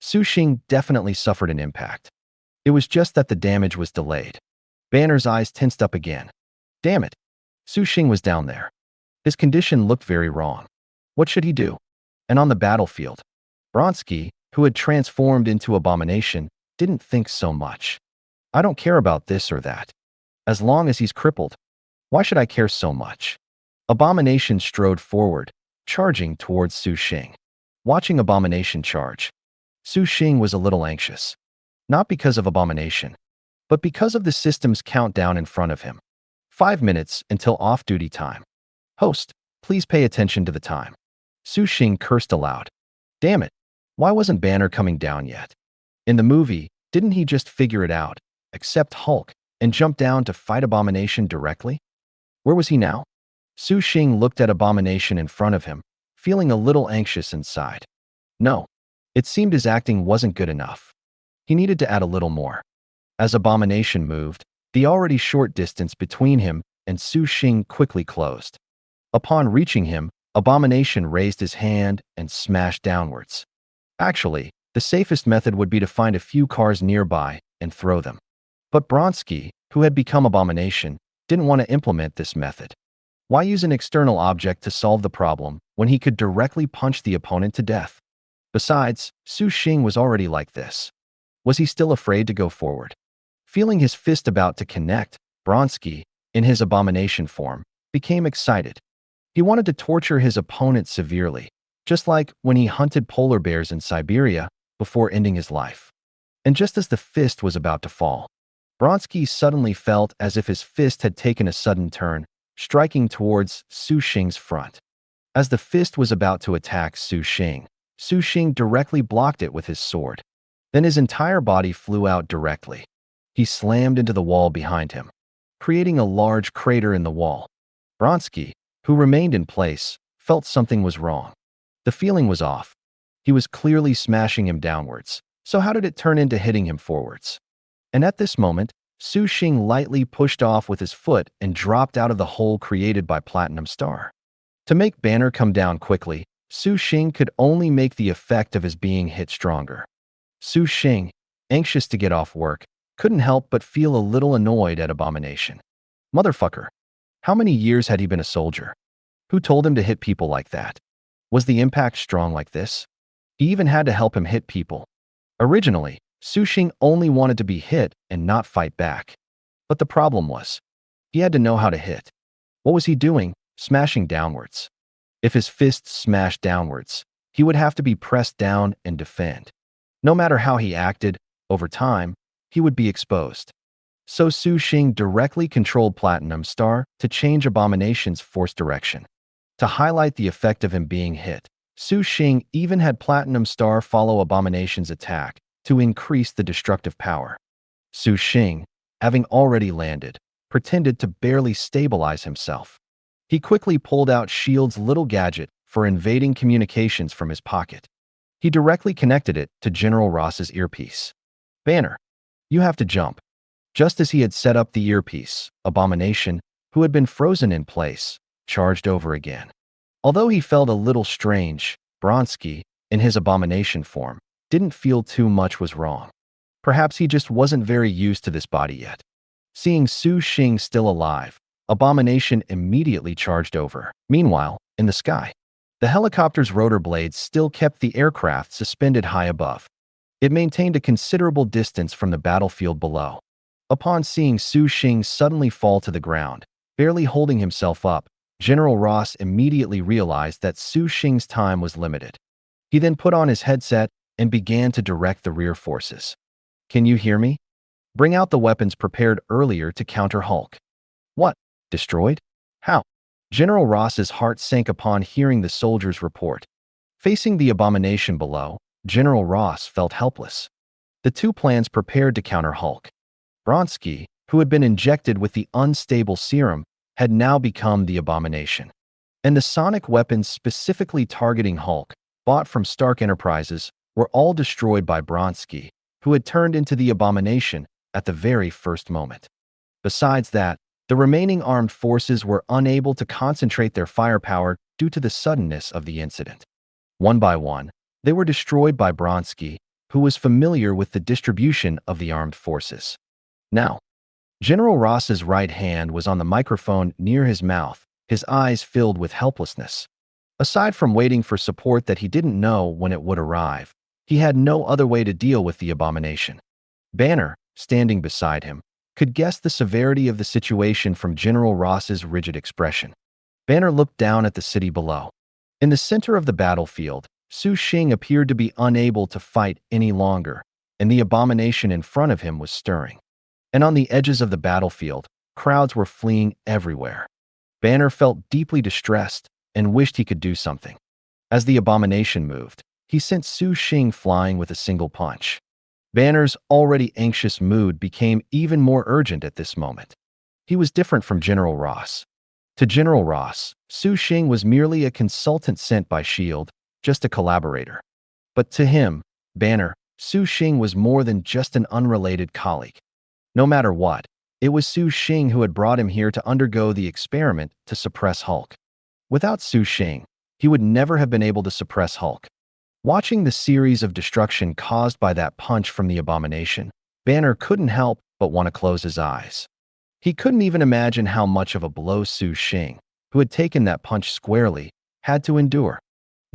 Su Xing definitely suffered an impact. It was just that the damage was delayed. Banner's eyes tensed up again. Damn it. Su Xing was down there. His condition looked very wrong. What should he do? And on the battlefield, Bronsky, who had transformed into Abomination, didn't think so much. I don't care about this or that. As long as he's crippled, why should I care so much? Abomination strode forward, charging towards Su Xing. Watching Abomination charge, Su Xing was a little anxious. Not because of Abomination, but because of the system's countdown in front of him. 5 minutes until off-duty time. Host, please pay attention to the time. Su Xing cursed aloud. Damn it. Why wasn't Banner coming down yet? In the movie, didn't he just figure it out, accept Hulk, and jump down to fight Abomination directly? Where was he now? Su Xing looked at Abomination in front of him, feeling a little anxious inside. No. It seemed his acting wasn't good enough. He needed to add a little more. As Abomination moved, the already short distance between him and Su Xing quickly closed. Upon reaching him, Abomination raised his hand and smashed downwards. Actually, the safest method would be to find a few cars nearby and throw them. But Bronsky, who had become Abomination, didn't want to implement this method. Why use an external object to solve the problem when he could directly punch the opponent to death? Besides, Su Xing was already like this. Was he still afraid to go forward? Feeling his fist about to connect, Bronsky, in his Abomination form, became excited. He wanted to torture his opponent severely, just like when he hunted polar bears in Siberia before ending his life. And just as the fist was about to fall, Bronsky suddenly felt as if his fist had taken a sudden turn, striking towards Su Xing's front. As the fist was about to attack Su Xing directly blocked it with his sword. Then his entire body flew out directly. He slammed into the wall behind him, creating a large crater in the wall. Bronsky, who remained in place, felt something was wrong. The feeling was off. He was clearly smashing him downwards, so how did it turn into hitting him forwards? And at this moment, Su Xing lightly pushed off with his foot and dropped out of the hole created by Platinum Star. To make Banner come down quickly, Su Xing could only make the effect of his being hit stronger. Su Xing, anxious to get off work, couldn't help but feel a little annoyed at Abomination. Motherfucker. How many years had he been a soldier? Who told him to hit people like that? Was the impact strong like this? He even had to help him hit people. Originally, Su Xing only wanted to be hit and not fight back. But the problem was, he had to know how to hit. What was he doing? Smashing downwards. If his fists smashed downwards, he would have to be pressed down and defend. No matter how he acted, over time, he would be exposed. So Su Xing directly controlled Platinum Star to change Abomination's force direction. To highlight the effect of him being hit, Su Xing even had Platinum Star follow Abomination's attack to increase the destructive power. Su Xing, having already landed, pretended to barely stabilize himself. He quickly pulled out S.H.I.E.L.D's little gadget for invading communications from his pocket. He directly connected it to General Ross's earpiece. Banner, you have to jump. Just as he had set up the earpiece, Abomination, who had been frozen in place, charged over again. Although he felt a little strange, Bronsky, in his abomination form, didn't feel too much was wrong. Perhaps he just wasn't very used to this body yet. Seeing Su Xing still alive, Abomination immediately charged over. Meanwhile, in the sky, the helicopter's rotor blades still kept the aircraft suspended high above. It maintained a considerable distance from the battlefield below. Upon seeing Su Xing suddenly fall to the ground, barely holding himself up, General Ross immediately realized that Su Xing's time was limited. He then put on his headset and began to direct the rear forces. "Can you hear me? Bring out the weapons prepared earlier to counter Hulk." "What? Destroyed? How?" General Ross's heart sank upon hearing the soldiers' report. Facing the abomination below, General Ross felt helpless. The two plans prepared to counter Hulk. Bronsky, who had been injected with the unstable serum, had now become the abomination. And the sonic weapons specifically targeting Hulk, bought from Stark Enterprises, were all destroyed by Bronsky, who had turned into the abomination at the very first moment. Besides that, the remaining armed forces were unable to concentrate their firepower due to the suddenness of the incident. One by one, they were destroyed by Bronsky, who was familiar with the distribution of the armed forces. Now, General Ross's right hand was on the microphone near his mouth, his eyes filled with helplessness. Aside from waiting for support that he didn't know when it would arrive, he had no other way to deal with the abomination. Banner, standing beside him, could guess the severity of the situation from General Ross's rigid expression. Banner looked down at the city below. In the center of the battlefield, Su Xing appeared to be unable to fight any longer, and the abomination in front of him was stirring. And on the edges of the battlefield, crowds were fleeing everywhere. Banner felt deeply distressed and wished he could do something. As the abomination moved, he sent Su Xing flying with a single punch. Banner's already anxious mood became even more urgent at this moment. He was different from General Ross. To General Ross, Su Xing was merely a consultant sent by S.H.I.E.L.D, just a collaborator. But to him, Banner, Su Xing was more than just an unrelated colleague. No matter what, it was Su Xing who had brought him here to undergo the experiment to suppress Hulk. Without Su Xing, he would never have been able to suppress Hulk. Watching the series of destruction caused by that punch from the abomination, Banner couldn't help but want to close his eyes. He couldn't even imagine how much of a blow Su Xing, who had taken that punch squarely, had to endure.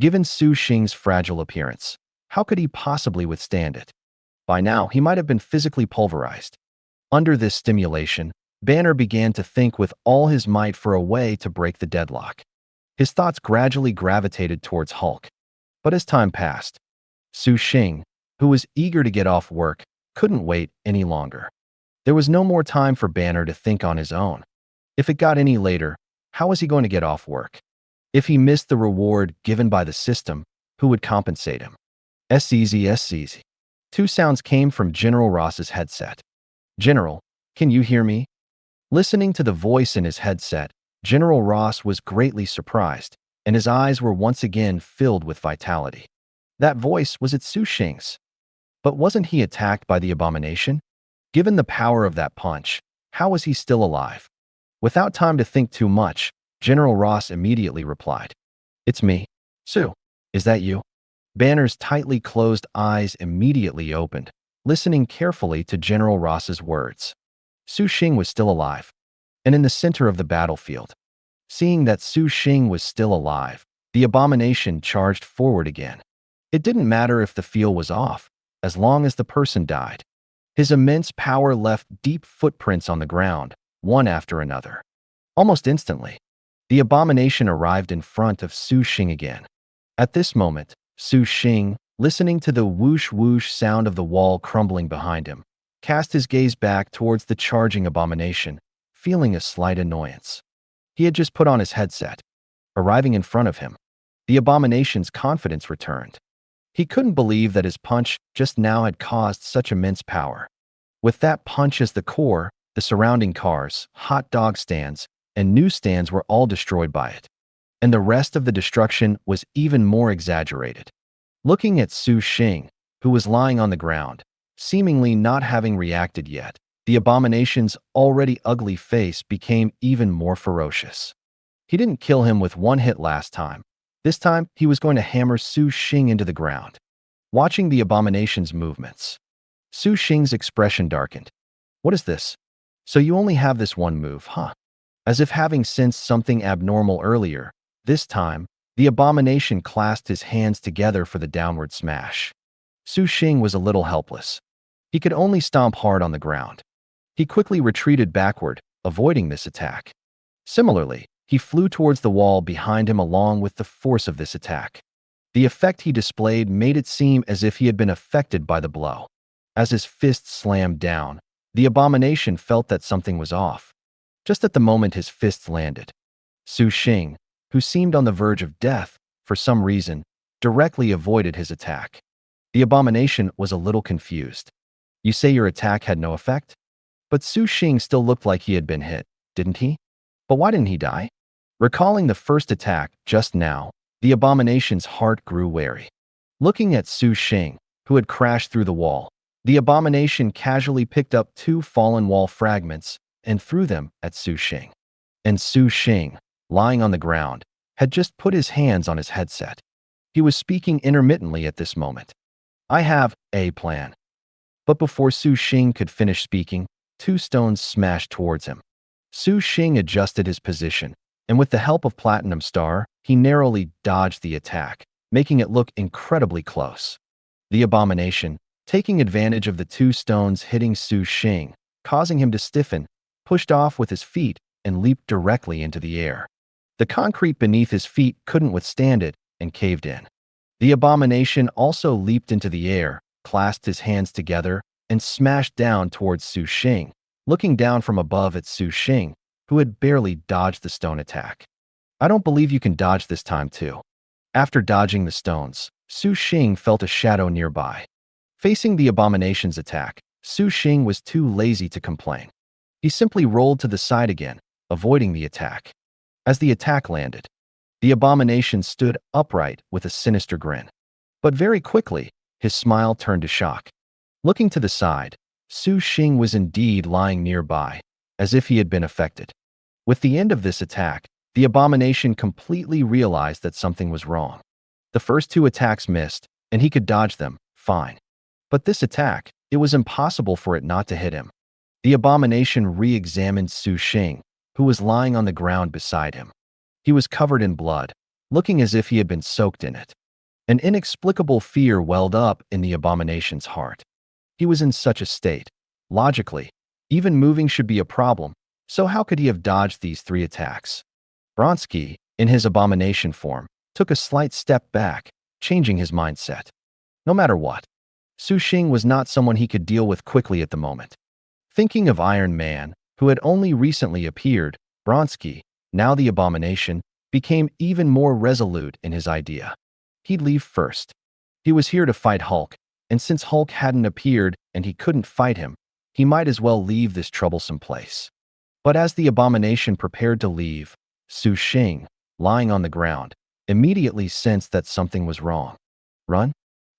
Given Su Xing's fragile appearance, how could he possibly withstand it? By now, he might have been physically pulverized. Under this stimulation, Banner began to think with all his might for a way to break the deadlock. His thoughts gradually gravitated towards Hulk. But as time passed, Su Xing, who was eager to get off work, couldn't wait any longer. There was no more time for Banner to think on his own. If it got any later, how was he going to get off work? If he missed the reward given by the system, who would compensate him? S.H.I.E.L.D. Two sounds came from General Ross's headset. "General, can you hear me?" Listening to the voice in his headset, General Ross was greatly surprised, and his eyes were once again filled with vitality. That voice was at Su Xing's. But wasn't he attacked by the abomination? Given the power of that punch, how was he still alive? Without time to think too much, General Ross immediately replied, "It's me. Su, is that you?" Banner's tightly closed eyes immediately opened, listening carefully to General Ross's words. Su Xing was still alive, and in the center of the battlefield. Seeing that Su Xing was still alive, the abomination charged forward again. It didn't matter if the feel was off, as long as the person died. His immense power left deep footprints on the ground, one after another. Almost instantly, the abomination arrived in front of Su Xing again. At this moment, Su Xing, listening to the whoosh-whoosh sound of the wall crumbling behind him, cast his gaze back towards the charging abomination, feeling a slight annoyance. He had just put on his headset. Arriving in front of him, the abomination's confidence returned. He couldn't believe that his punch just now had caused such immense power. With that punch as the core, the surrounding cars, hot dog stands, and newsstands were all destroyed by it. And the rest of the destruction was even more exaggerated. Looking at Su Xing, who was lying on the ground, seemingly not having reacted yet, the abomination's already ugly face became even more ferocious. He didn't kill him with one hit last time. This time, he was going to hammer Su Xing into the ground. Watching the abomination's movements, Su Xing's expression darkened. What is this? So you only have this one move, huh? As if having sensed something abnormal earlier, this time, the abomination clasped his hands together for the downward smash. Su Xing was a little helpless. He could only stomp hard on the ground. He quickly retreated backward, avoiding this attack. Similarly, he flew towards the wall behind him along with the force of this attack. The effect he displayed made it seem as if he had been affected by the blow. As his fist slammed down, the abomination felt that something was off. Just at the moment his fists landed, Su Xing, who seemed on the verge of death, for some reason, directly avoided his attack. The abomination was a little confused. You say your attack had no effect? But Su Xing still looked like he had been hit, didn't he? But why didn't he die? Recalling the first attack just now, the abomination's heart grew wary. Looking at Su Xing, who had crashed through the wall, the abomination casually picked up 2 fallen wall fragments and threw them at Su Xing. And Su Xing, lying on the ground, had just put his hands on his headset. He was speaking intermittently at this moment. I have a plan. But before Su Xing could finish speaking, 2 stones smashed towards him. Su Xing adjusted his position, and with the help of Platinum Star, he narrowly dodged the attack, making it look incredibly close. The abomination, taking advantage of the 2 stones hitting Su Xing, causing him to stiffen, pushed off with his feet and leaped directly into the air. The concrete beneath his feet couldn't withstand it and caved in. The abomination also leaped into the air, clasped his hands together, and smashed down towards Su Xing, looking down from above at Su Xing, who had barely dodged the stone attack. I don't believe you can dodge this time too. After dodging the stones, Su Xing felt a shadow nearby. Facing the abomination's attack, Su Xing was too lazy to complain. He simply rolled to the side again, avoiding the attack. As the attack landed, the abomination stood upright with a sinister grin. But very quickly, his smile turned to shock. Looking to the side, Su Xing was indeed lying nearby, as if he had been affected. With the end of this attack, the abomination completely realized that something was wrong. The first 2 attacks missed, and he could dodge them, fine. But this attack, it was impossible for it not to hit him. The abomination re-examined Su Xing, who was lying on the ground beside him. He was covered in blood, looking as if he had been soaked in it. An inexplicable fear welled up in the abomination's heart. He was in such a state. Logically, even moving should be a problem, so how could he have dodged these 3 attacks? Vronsky, in his abomination form, took a slight step back, changing his mindset. No matter what, Su Xing was not someone he could deal with quickly at the moment. Thinking of Iron Man, who had only recently appeared, Vronsky, now the abomination, became even more resolute in his idea. He'd leave first. He was here to fight Hulk, and since Hulk hadn't appeared and he couldn't fight him, he might as well leave this troublesome place. But as the abomination prepared to leave, Su Xing, lying on the ground, immediately sensed that something was wrong. Run?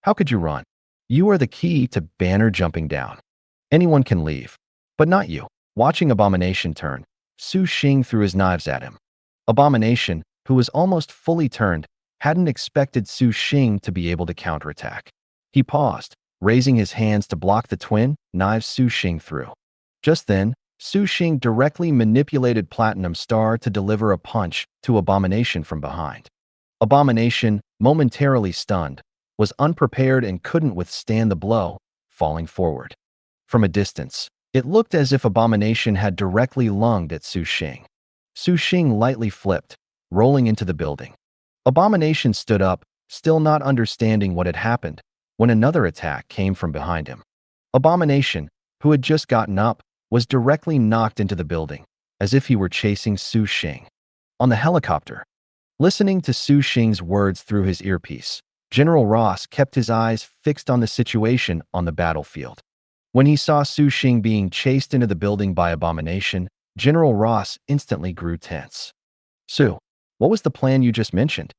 How could you run? You are the key to Banner jumping down. Anyone can leave, but not you. Watching Abomination turn, Su Xing threw his knives at him. Abomination, who was almost fully turned, hadn't expected Su Xing to be able to counterattack. He paused, raising his hands to block the twin knives Su Xing threw. Just then, Su Xing directly manipulated Platinum Star to deliver a punch to Abomination from behind. Abomination, momentarily stunned, was unprepared and couldn't withstand the blow, falling forward. From a distance, it looked as if Abomination had directly lunged at Su Xing. Su Xing lightly flipped, rolling into the building. Abomination stood up, still not understanding what had happened, when another attack came from behind him. Abomination, who had just gotten up, was directly knocked into the building, as if he were chasing Su Xing. On the helicopter, listening to Su Xing's words through his earpiece, General Ross kept his eyes fixed on the situation on the battlefield. When he saw Su Xing being chased into the building by Abomination, General Ross instantly grew tense. Su, what was the plan you just mentioned?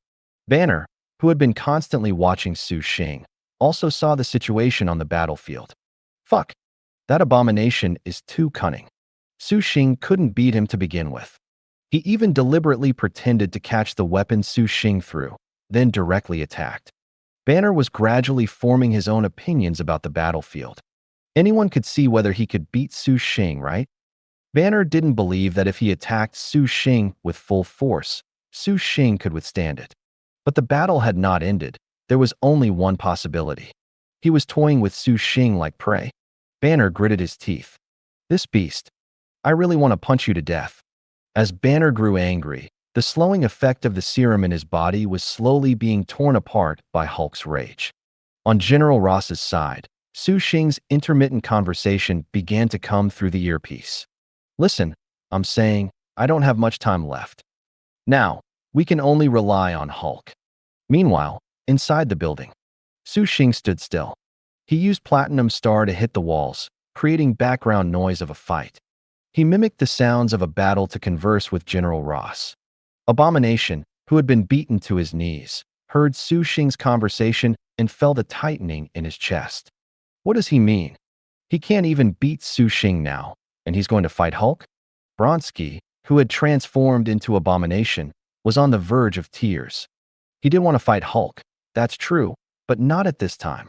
Banner, who had been constantly watching Su Xing, also saw the situation on the battlefield. Fuck. That Abomination is too cunning. Su Xing couldn't beat him to begin with. He even deliberately pretended to catch the weapon Su Xing threw, then directly attacked. Banner was gradually forming his own opinions about the battlefield. Anyone could see whether he could beat Su Xing, right? Banner didn't believe that if he attacked Su Xing with full force, Su Xing could withstand it. But the battle had not ended. There was only one possibility. He was toying with Su Xing like prey. Banner gritted his teeth. This beast. I really want to punch you to death. As Banner grew angry, the slowing effect of the serum in his body was slowly being torn apart by Hulk's rage. On General Ross's side, Su Xing's intermittent conversation began to come through the earpiece. Listen, I'm saying, I don't have much time left. Now, we can only rely on Hulk. Meanwhile, inside the building, Su Xing stood still. He used Platinum Star to hit the walls, creating background noise of a fight. He mimicked the sounds of a battle to converse with General Ross. Abomination, who had been beaten to his knees, heard Su Xing's conversation and felt a tightening in his chest. What does he mean? He can't even beat Su Xing now, and he's going to fight Hulk? Bronsky, who had transformed into Abomination, was on the verge of tears. He did want to fight Hulk, that's true, but not at this time.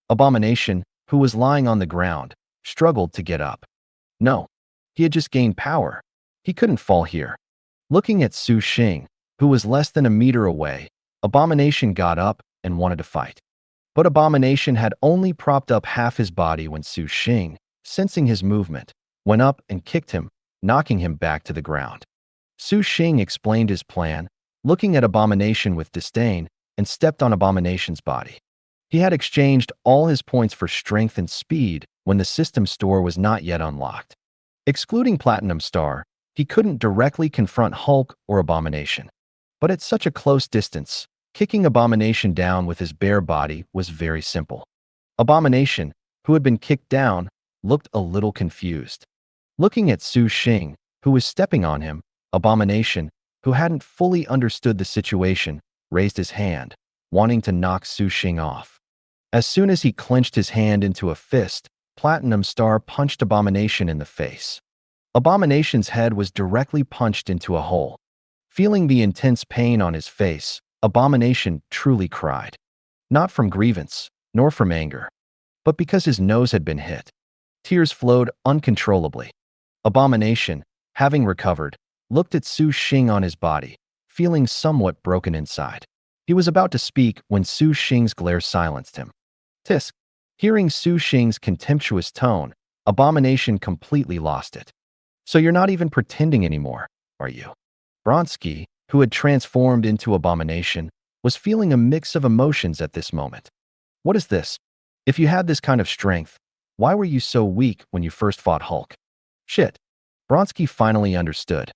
Abomination, who was lying on the ground, struggled to get up. No, he had just gained power. He couldn't fall here. Looking at Su Xing, who was less than a meter away, Abomination got up and wanted to fight. But Abomination had only propped up half his body when Su Xing, sensing his movement, went up and kicked him, knocking him back to the ground. Su Xing explained his plan, looking at Abomination with disdain, and stepped on Abomination's body. He had exchanged all his points for strength and speed when the system store was not yet unlocked. Excluding Platinum Star, he couldn't directly confront Hulk or Abomination. But at such a close distance, kicking Abomination down with his bare body was very simple. Abomination, who had been kicked down, looked a little confused. Looking at Su Xing, who was stepping on him, Abomination, who hadn't fully understood the situation, raised his hand, wanting to knock Su Xing off. As soon as he clenched his hand into a fist, Platinum Star punched Abomination in the face. Abomination's head was directly punched into a hole. Feeling the intense pain on his face, Abomination truly cried. Not from grievance, nor from anger, but because his nose had been hit. Tears flowed uncontrollably. Abomination, having recovered, looked at Su Xing on his body, feeling somewhat broken inside. He was about to speak when Su Xing's glare silenced him. Tisk. Hearing Su Xing's contemptuous tone, Abomination completely lost it. So you're not even pretending anymore, are you? Bronsky, who had transformed into Abomination, was feeling a mix of emotions at this moment. What is this? If you had this kind of strength, why were you so weak when you first fought Hulk? Shit. Bronsky finally understood.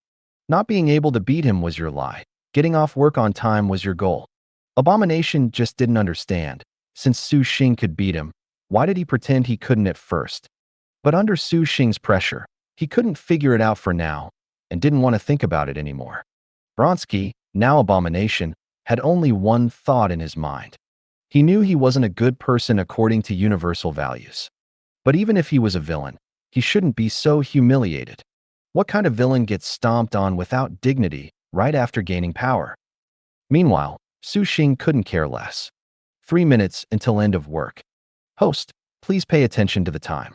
Not being able to beat him was your lie. Getting off work on time was your goal. Abomination just didn't understand. Since Su Xing could beat him, why did he pretend he couldn't at first? But under Su Xing's pressure, he couldn't figure it out for now, and didn't want to think about it anymore. Bronsky, now Abomination, had only one thought in his mind. He knew he wasn't a good person according to universal values. But even if he was a villain, he shouldn't be so humiliated. What kind of villain gets stomped on without dignity right after gaining power? Meanwhile, Su Xing couldn't care less. 3 minutes until end of work. Host, please pay attention to the time.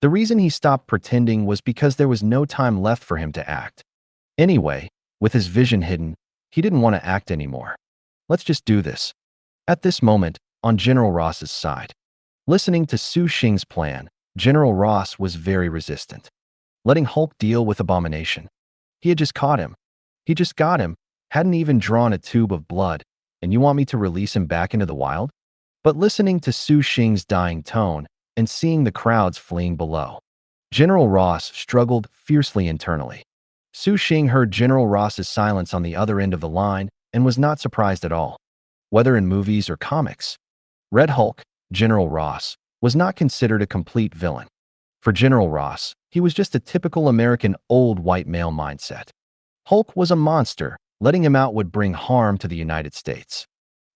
The reason he stopped pretending was because there was no time left for him to act. Anyway, with his vision hidden, he didn't want to act anymore. Let's just do this. At this moment, on General Ross's side, listening to Su Xing's plan, General Ross was very resistant. Letting Hulk deal with Abomination. He had just caught him. He just got him, hadn't even drawn a tube of blood, and you want me to release him back into the wild? But listening to Su Xing's dying tone and seeing the crowds fleeing below, General Ross struggled fiercely internally. Su Xing heard General Ross's silence on the other end of the line and was not surprised at all. Whether in movies or comics, Red Hulk, General Ross, was not considered a complete villain. For General Ross, he was just a typical American old white male mindset. Hulk was a monster. Letting him out would bring harm to the United States.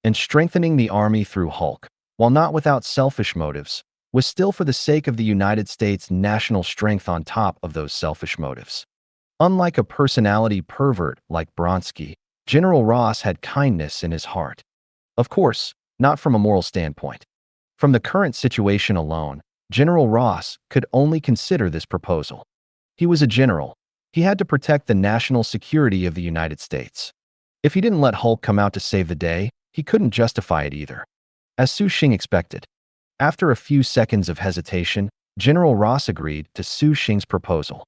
And strengthening the army through Hulk, while not without selfish motives, was still for the sake of the United States' national strength on top of those selfish motives. Unlike a personality pervert like Bronsky, General Ross had kindness in his heart. Of course, not from a moral standpoint. From the current situation alone, General Ross could only consider this proposal. He was a general. He had to protect the national security of the United States. If he didn't let Hulk come out to save the day, he couldn't justify it either. As Su Xing expected, after a few seconds of hesitation, General Ross agreed to Su Xing's proposal.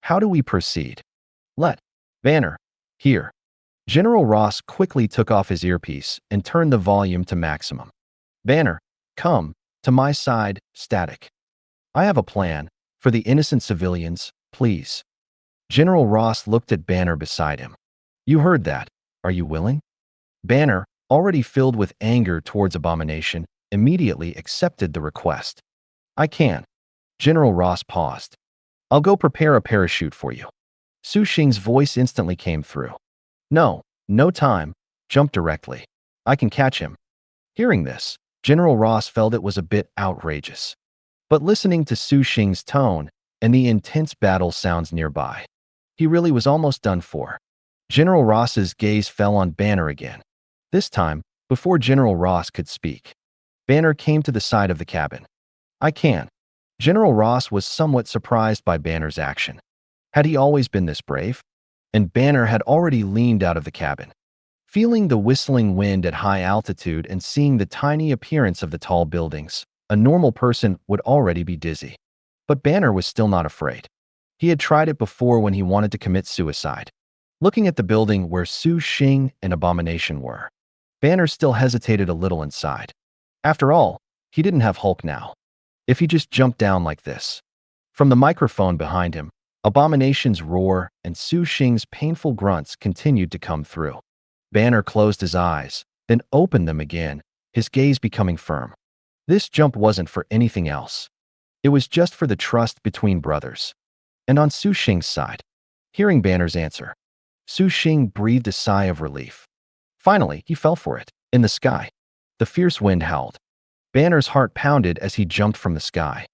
How do we proceed? Let Banner hear. General Ross quickly took off his earpiece and turned the volume to maximum. Banner, come to my side, static. I have a plan for the innocent civilians, please. General Ross looked at Banner beside him. You heard that. Are you willing? Banner, already filled with anger towards Abomination, immediately accepted the request. I can. General Ross paused. I'll go prepare a parachute for you. Su Xing's voice instantly came through. No time. Jump directly. I can catch him. Hearing this, General Ross felt it was a bit outrageous. But listening to Su Xing's tone and the intense battle sounds nearby, he really was almost done for. General Ross's gaze fell on Banner again. This time, before General Ross could speak, Banner came to the side of the cabin. I can. General Ross was somewhat surprised by Banner's action. Had he always been this brave? And Banner had already leaned out of the cabin. Feeling the whistling wind at high altitude and seeing the tiny appearance of the tall buildings, a normal person would already be dizzy. But Banner was still not afraid. He had tried it before when he wanted to commit suicide. Looking at the building where Su Xing and Abomination were, Banner still hesitated a little inside. After all, he didn't have Hulk now. If he just jumped down like this. From the microphone behind him, Abomination's roar and Su Xing's painful grunts continued to come through. Banner closed his eyes, then opened them again, his gaze becoming firm. This jump wasn't for anything else. It was just for the trust between brothers. And on Su Xing's side, hearing Banner's answer, Su Xing breathed a sigh of relief. Finally, he fell for it. In the sky, the fierce wind howled. Banner's heart pounded as he jumped from the sky.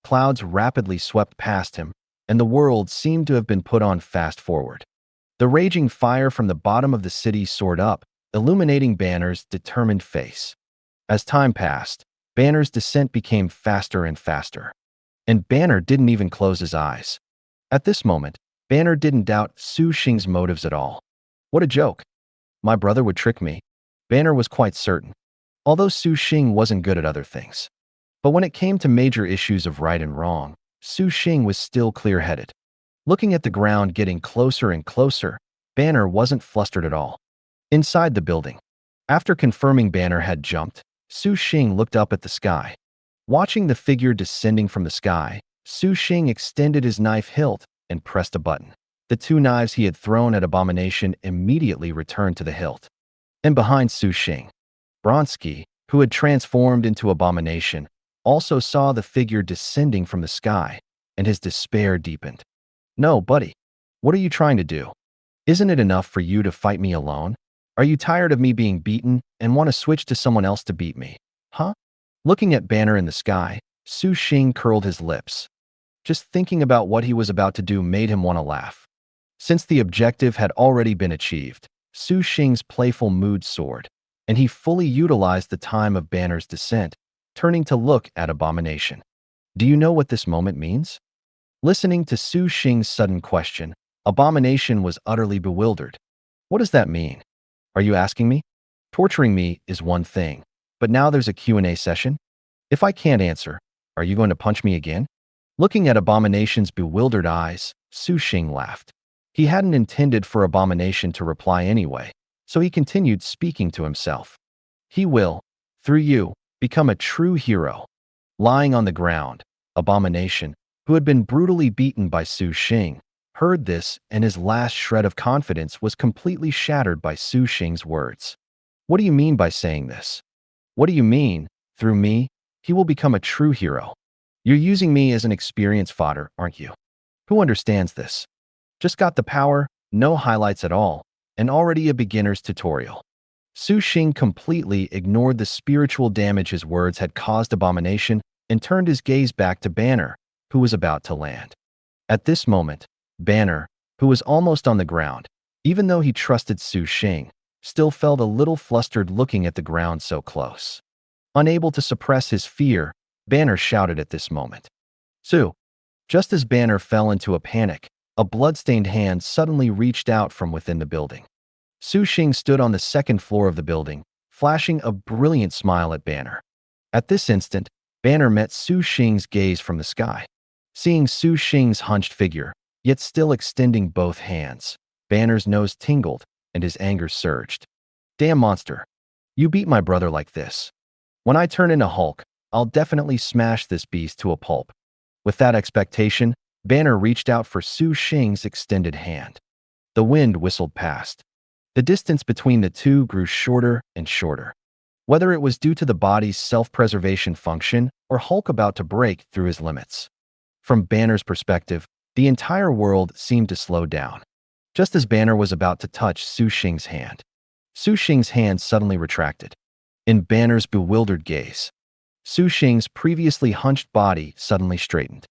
Clouds rapidly swept past him, and the world seemed to have been put on fast forward. The raging fire from the bottom of the city soared up, illuminating Banner's determined face. As time passed, Banner's descent became faster and faster. And Banner didn't even close his eyes. At this moment, Banner didn't doubt Su Xing's motives at all. What a joke. My brother would trick me. Banner was quite certain. Although Su Xing wasn't good at other things. But when it came to major issues of right and wrong, Su Xing was still clear-headed. Looking at the ground getting closer and closer, Banner wasn't flustered at all. Inside the building, after confirming Banner had jumped, Su Xing looked up at the sky. Watching the figure descending from the sky, Su Xing extended his knife hilt and pressed a button. The two knives he had thrown at Abomination immediately returned to the hilt. And behind Su Xing, Bronsky, who had transformed into Abomination, also saw the figure descending from the sky, and his despair deepened. No, buddy. What are you trying to do? Isn't it enough for you to fight me alone? Are you tired of me being beaten and want to switch to someone else to beat me? Huh? Looking at Banner in the sky, Su Xing curled his lips. Just thinking about what he was about to do made him want to laugh. Since the objective had already been achieved, Su Xing's playful mood soared, and he fully utilized the time of Banner's descent, turning to look at Abomination. Do you know what this moment means? Listening to Su Xing's sudden question, Abomination was utterly bewildered. What does that mean? Are you asking me? Torturing me is one thing, but now there's a Q&A session? If I can't answer, are you going to punch me again? Looking at Abomination's bewildered eyes, Su Xing laughed. He hadn't intended for Abomination to reply anyway, so he continued speaking to himself. He will, through you, become a true hero. Lying on the ground, Abomination, who had been brutally beaten by Su Xing, heard this, and his last shred of confidence was completely shattered by Su Xing's words. What do you mean by saying this? What do you mean, through me, he will become a true hero? You're using me as an experience fodder, aren't you? Who understands this? Just got the power, no highlights at all, and already a beginner's tutorial. Su Xing completely ignored the spiritual damage his words had caused Abomination and turned his gaze back to Banner, who was about to land. At this moment, Banner, who was almost on the ground, even though he trusted Su Xing, still felt a little flustered looking at the ground so close. Unable to suppress his fear, Banner shouted at this moment. Su! Just as Banner fell into a panic, a bloodstained hand suddenly reached out from within the building. Su Xing stood on the second floor of the building, flashing a brilliant smile at Banner. At this instant, Banner met Su Xing's gaze from the sky. Seeing Su Xing's hunched figure, yet still extending both hands, Banner's nose tingled and his anger surged. Damn monster! You beat my brother like this. When I turn into Hulk, I'll definitely smash this beast to a pulp. With that expectation, Banner reached out for Su Xing's extended hand. The wind whistled past. The distance between the two grew shorter and shorter. Whether it was due to the body's self-preservation function or Hulk about to break through his limits. From Banner's perspective, the entire world seemed to slow down. Just as Banner was about to touch Su Xing's hand, Su Xing's hand suddenly retracted. In Banner's bewildered gaze, Su Xing's previously hunched body suddenly straightened.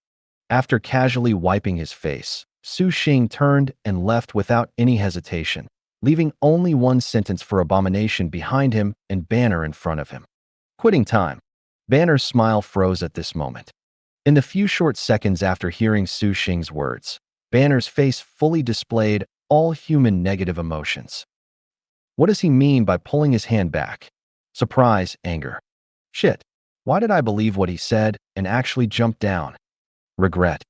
After casually wiping his face, Su Xing turned and left without any hesitation, leaving only one sentence for Abomination behind him and Banner in front of him. Quitting time. Banner's smile froze at this moment. In the few short seconds after hearing Su Xing's words, Banner's face fully displayed all human negative emotions. What does he mean by pulling his hand back? Surprise, anger. Shit. Why did I believe what he said and actually jump down? Regret.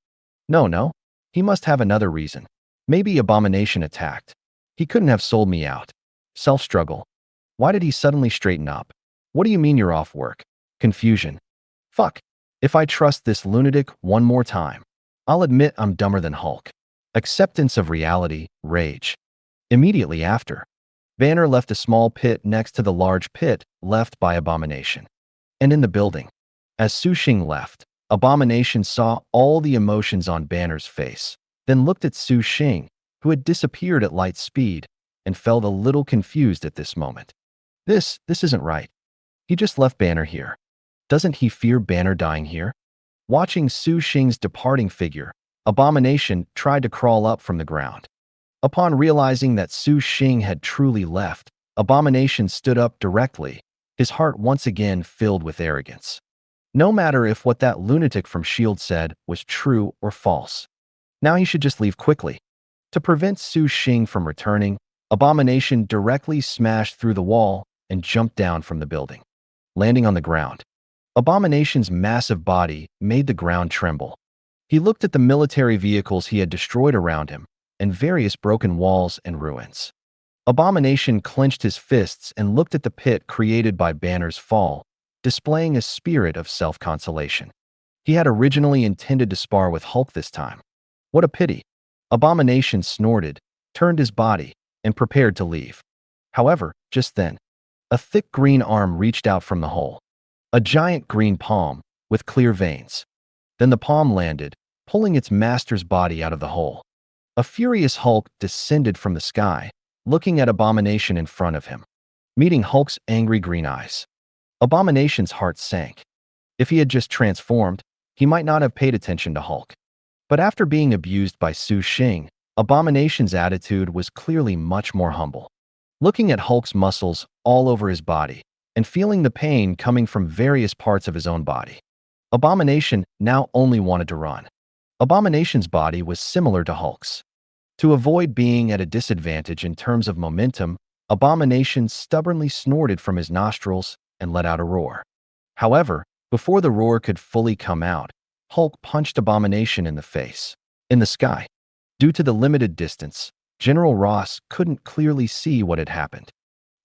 No. He must have another reason. Maybe Abomination attacked. He couldn't have sold me out. Self-struggle. Why did he suddenly straighten up? What do you mean you're off work? Confusion. Fuck. If I trust this lunatic one more time, I'll admit I'm dumber than Hulk. Acceptance of reality, rage. Immediately after, Banner left a small pit next to the large pit left by Abomination. And in the building, as Su Xing left, Abomination saw all the emotions on Banner's face, then looked at Su Xing, who had disappeared at light speed, and felt a little confused at this moment. This isn't right. He just left Banner here. Doesn't he fear Banner dying here? Watching Su Xing's departing figure, Abomination tried to crawl up from the ground. Upon realizing that Su Xing had truly left, Abomination stood up directly, his heart once again filled with arrogance. No matter if what that lunatic from S.H.I.E.L.D said was true or false. Now he should just leave quickly. To prevent Su Xing from returning, Abomination directly smashed through the wall and jumped down from the building. Landing on the ground, Abomination's massive body made the ground tremble. He looked at the military vehicles he had destroyed around him and various broken walls and ruins. Abomination clenched his fists and looked at the pit created by Banner's fall, displaying a spirit of self-consolation. He had originally intended to spar with Hulk this time. What a pity. Abomination snorted, turned his body, and prepared to leave. However, just then, a thick green arm reached out from the hole. A giant green palm, with clear veins. Then the palm landed, pulling its master's body out of the hole. A furious Hulk descended from the sky, looking at Abomination in front of him. Meeting Hulk's angry green eyes, Abomination's heart sank. If he had just transformed, he might not have paid attention to Hulk. But after being abused by Su Xing, Abomination's attitude was clearly much more humble. Looking at Hulk's muscles all over his body, and feeling the pain coming from various parts of his own body, Abomination now only wanted to run. Abomination's body was similar to Hulk's. To avoid being at a disadvantage in terms of momentum, Abomination stubbornly snorted from his nostrils and let out a roar. However, before the roar could fully come out, Hulk punched Abomination in the face. In the sky, due to the limited distance, General Ross couldn't clearly see what had happened.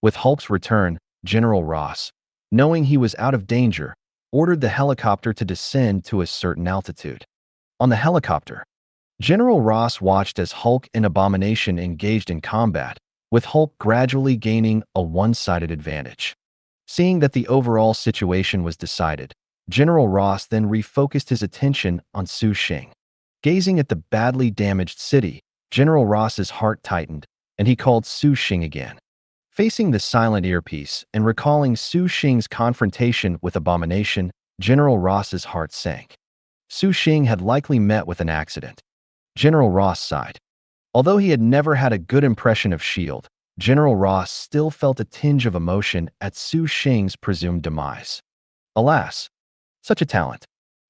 With Hulk's return, General Ross, knowing he was out of danger, ordered the helicopter to descend to a certain altitude. On the helicopter, General Ross watched as Hulk and Abomination engaged in combat, with Hulk gradually gaining a one-sided advantage. Seeing that the overall situation was decided, General Ross then refocused his attention on Su Xing. Gazing at the badly damaged city, General Ross's heart tightened, and he called Su Xing again. Facing the silent earpiece and recalling Su Xing's confrontation with Abomination, General Ross's heart sank. Su Xing had likely met with an accident. General Ross sighed. Although he had never had a good impression of S.H.I.E.L.D, General Ross still felt a tinge of emotion at Su Xing's presumed demise. Alas, such a talent.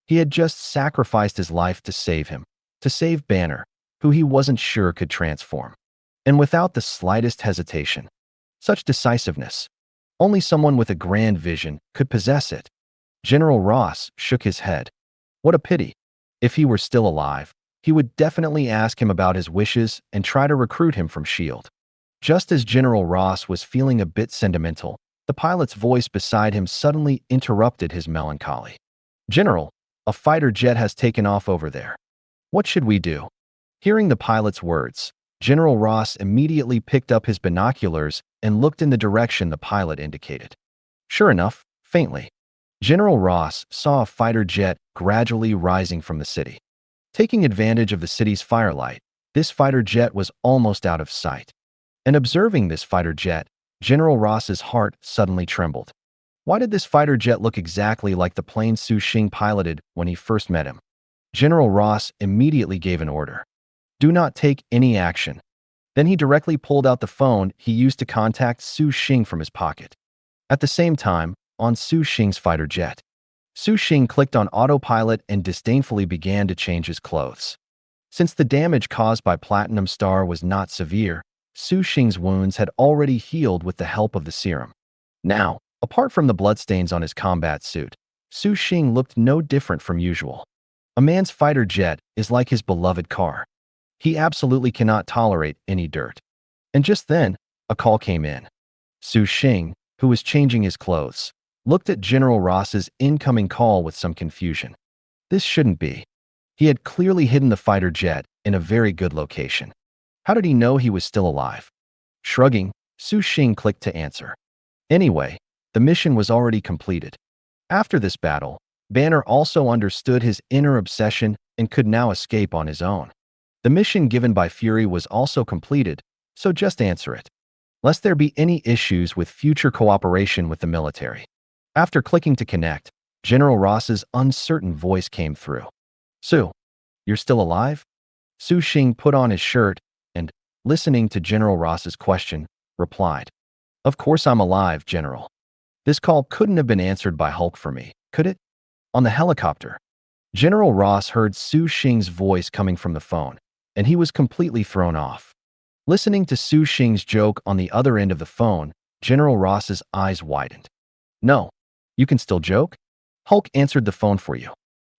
He had just sacrificed his life to save him, to save Banner, who he wasn't sure could transform. And without the slightest hesitation. Such decisiveness. Only someone with a grand vision could possess it. General Ross shook his head. What a pity. If he were still alive, he would definitely ask him about his wishes and try to recruit him from S.H.I.E.L.D. Just as General Ross was feeling a bit sentimental, the pilot's voice beside him suddenly interrupted his melancholy. General, a fighter jet has taken off over there. What should we do? Hearing the pilot's words, General Ross immediately picked up his binoculars and looked in the direction the pilot indicated. Sure enough, faintly, General Ross saw a fighter jet gradually rising from the city. Taking advantage of the city's firelight, this fighter jet was almost out of sight. And observing this fighter jet, General Ross's heart suddenly trembled. Why did this fighter jet look exactly like the plane Su Xing piloted when he first met him? General Ross immediately gave an order. Do not take any action. Then he directly pulled out the phone he used to contact Su Xing from his pocket. At the same time, on Su Xing's fighter jet, Su Xing clicked on autopilot and disdainfully began to change his clothes. Since the damage caused by Platinum Star was not severe, Su Xing's wounds had already healed with the help of the serum. Now, apart from the bloodstains on his combat suit, Su Xing looked no different from usual. A man's fighter jet is like his beloved car. He absolutely cannot tolerate any dirt. And just then, a call came in. Su Xing, who was changing his clothes, looked at General Ross's incoming call with some confusion. This shouldn't be. He had clearly hidden the fighter jet in a very good location. How did he know he was still alive? Shrugging, Su Xing clicked to answer. Anyway, the mission was already completed. After this battle, Banner also understood his inner obsession and could now escape on his own. The mission given by Fury was also completed, so just answer it. Lest there be any issues with future cooperation with the military. After clicking to connect, General Ross's uncertain voice came through. Su, you're still alive? Su Xing put on his shirt and, listening to General Ross's question, replied. Of course I'm alive, General. This call couldn't have been answered by Hulk for me, could it? On the helicopter, General Ross heard Su Xing's voice coming from the phone, and he was completely thrown off. Listening to Su Xing's joke on the other end of the phone, General Ross's eyes widened. No, you can still joke? Hulk answered the phone for you.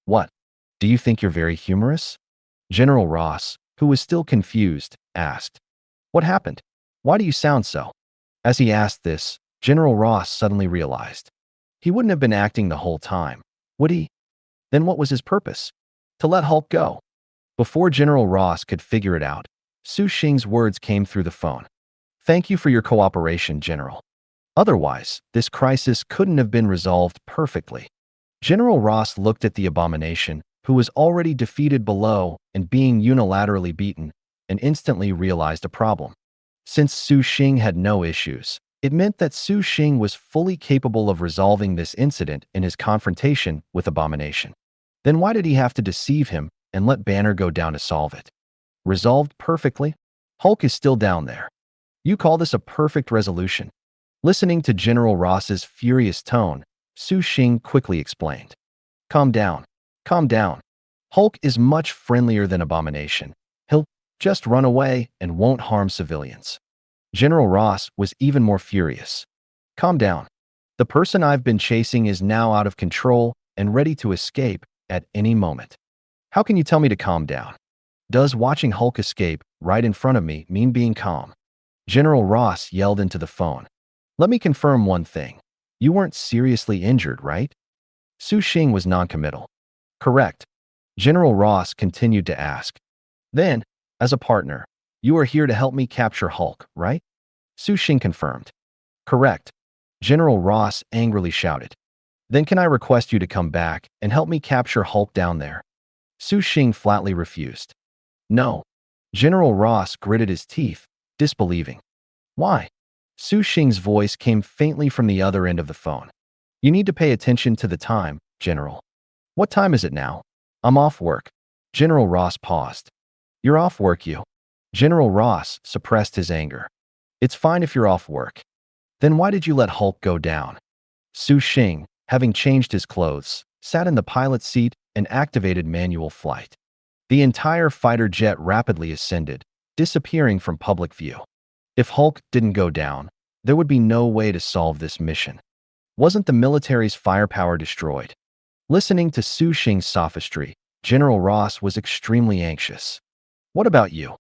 What? Do you think you're very humorous? General Ross, who was still confused, asked. What happened? Why do you sound so? As he asked this, General Ross suddenly realized. He wouldn't have been acting the whole time, would he? Then what was his purpose? To let Hulk go. Before General Ross could figure it out, Su Xing's words came through the phone. Thank you for your cooperation, General. Otherwise, this crisis couldn't have been resolved perfectly. General Ross looked at the abomination, who was already defeated below and being unilaterally beaten, and instantly realized a problem. Since Su Xing had no issues, it meant that Su Xing was fully capable of resolving this incident in his confrontation with Abomination. Then why did he have to deceive him and let Banner go down to solve it? Resolved perfectly? Hulk is still down there. You call this a perfect resolution? Listening to General Ross's furious tone, Su Xing quickly explained. Calm down. Calm down. Hulk is much friendlier than Abomination. He'll just run away and won't harm civilians. General Ross was even more furious. Calm down. The person I've been chasing is now out of control and ready to escape at any moment. How can you tell me to calm down? Does watching Hulk escape right in front of me mean being calm? General Ross yelled into the phone. Let me confirm one thing. You weren't seriously injured, right? Su Xing was noncommittal. Correct. General Ross continued to ask. Then, as a partner, you are here to help me capture Hulk, right? Su Xing confirmed. Correct. General Ross angrily shouted. Then can I request you to come back and help me capture Hulk down there? Su Xing flatly refused. No. General Ross gritted his teeth, disbelieving. Why? Su Xing's voice came faintly from the other end of the phone. You need to pay attention to the time, General. What time is it now? I'm off work. General Ross paused. You're off work, you? General Ross suppressed his anger. It's fine if you're off work. Then why did you let Hulk go down? Su Xing, having changed his clothes, sat in the pilot's seat and activated manual flight. The entire fighter jet rapidly ascended, disappearing from public view. If Hulk didn't go down, there would be no way to solve this mission. Wasn't the military's firepower destroyed? Listening to Su Xing's sophistry, General Ross was extremely anxious. What about you?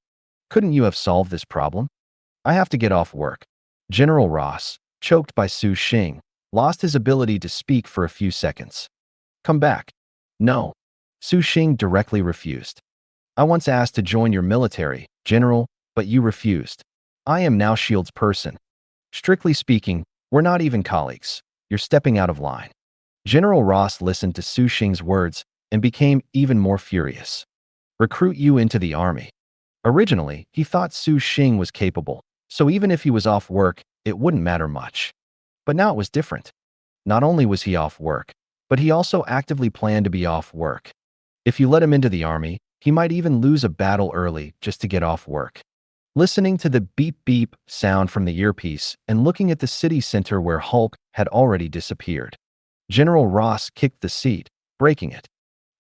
Couldn't you have solved this problem? I have to get off work. General Ross, choked by Su Xing, lost his ability to speak for a few seconds. Come back. No. Su Xing directly refused. I once asked to join your military, General, but you refused. I am now S.H.I.E.L.D's person. Strictly speaking, we're not even colleagues. You're stepping out of line. General Ross listened to Su Xing's words and became even more furious. Recruit you into the army. Originally, he thought Su Xing was capable, so even if he was off work, it wouldn't matter much. But now it was different. Not only was he off work, but he also actively planned to be off work. If you let him into the army, he might even lose a battle early just to get off work. Listening to the beep-beep sound from the earpiece and looking at the city center where Hulk had already disappeared, General Ross kicked the seat, breaking it.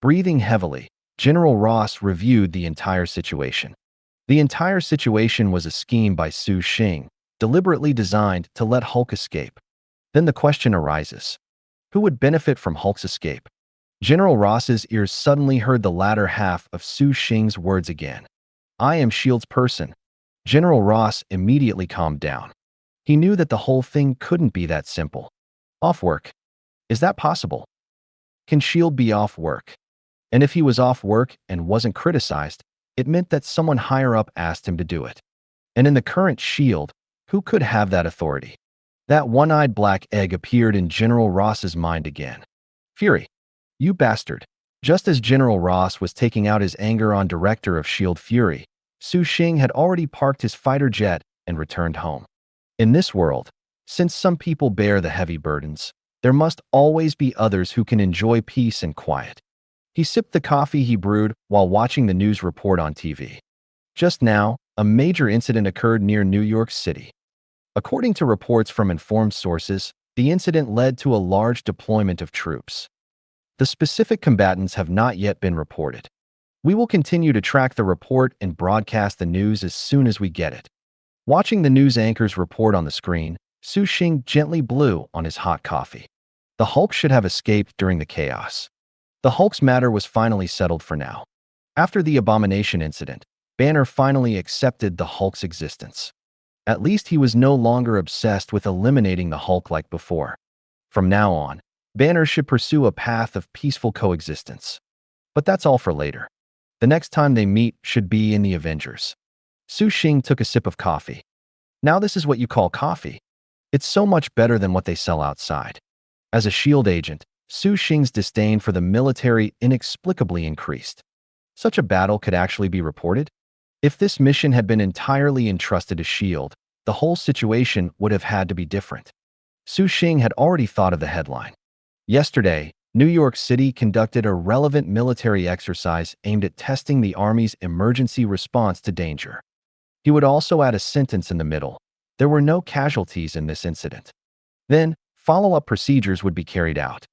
Breathing heavily, General Ross reviewed the entire situation. The entire situation was a scheme by Su Xing, deliberately designed to let Hulk escape. Then the question arises: who would benefit from Hulk's escape? General Ross's ears suddenly heard the latter half of Su Xing's words again. I am S.H.I.E.L.D's person. General Ross immediately calmed down. He knew that the whole thing couldn't be that simple. Off work. Is that possible? Can S.H.I.E.L.D be off work? And if he was off work and wasn't criticized, it meant that someone higher up asked him to do it. And in the current S.H.I.E.L.D, who could have that authority? That one-eyed black egg appeared in General Ross's mind again. Fury. You bastard. Just as General Ross was taking out his anger on director of S.H.I.E.L.D. Fury, Su Xing had already parked his fighter jet and returned home. In this world, since some people bear the heavy burdens, there must always be others who can enjoy peace and quiet. He sipped the coffee he brewed while watching the news report on TV. Just now, a major incident occurred near New York City. According to reports from informed sources, the incident led to a large deployment of troops. The specific combatants have not yet been reported. We will continue to track the report and broadcast the news as soon as we get it. Watching the news anchor's report on the screen, Su Xing gently blew on his hot coffee. The Hulk should have escaped during the chaos. The Hulk's matter was finally settled for now. After the Abomination incident, Banner finally accepted the Hulk's existence. At least he was no longer obsessed with eliminating the Hulk like before. From now on, Banner should pursue a path of peaceful coexistence. But that's all for later. The next time they meet should be in the Avengers. Su Xing took a sip of coffee. Now this is what you call coffee. It's so much better than what they sell outside. As a S.H.I.E.L.D. agent, Su Xing's disdain for the military inexplicably increased. Such a battle could actually be reported? If this mission had been entirely entrusted to S.H.I.E.L.D., the whole situation would have had to be different. Su Xing had already thought of the headline. Yesterday, New York City conducted a relevant military exercise aimed at testing the Army's emergency response to danger. He would also add a sentence in the middle. There were no casualties in this incident. Then, follow-up procedures would be carried out.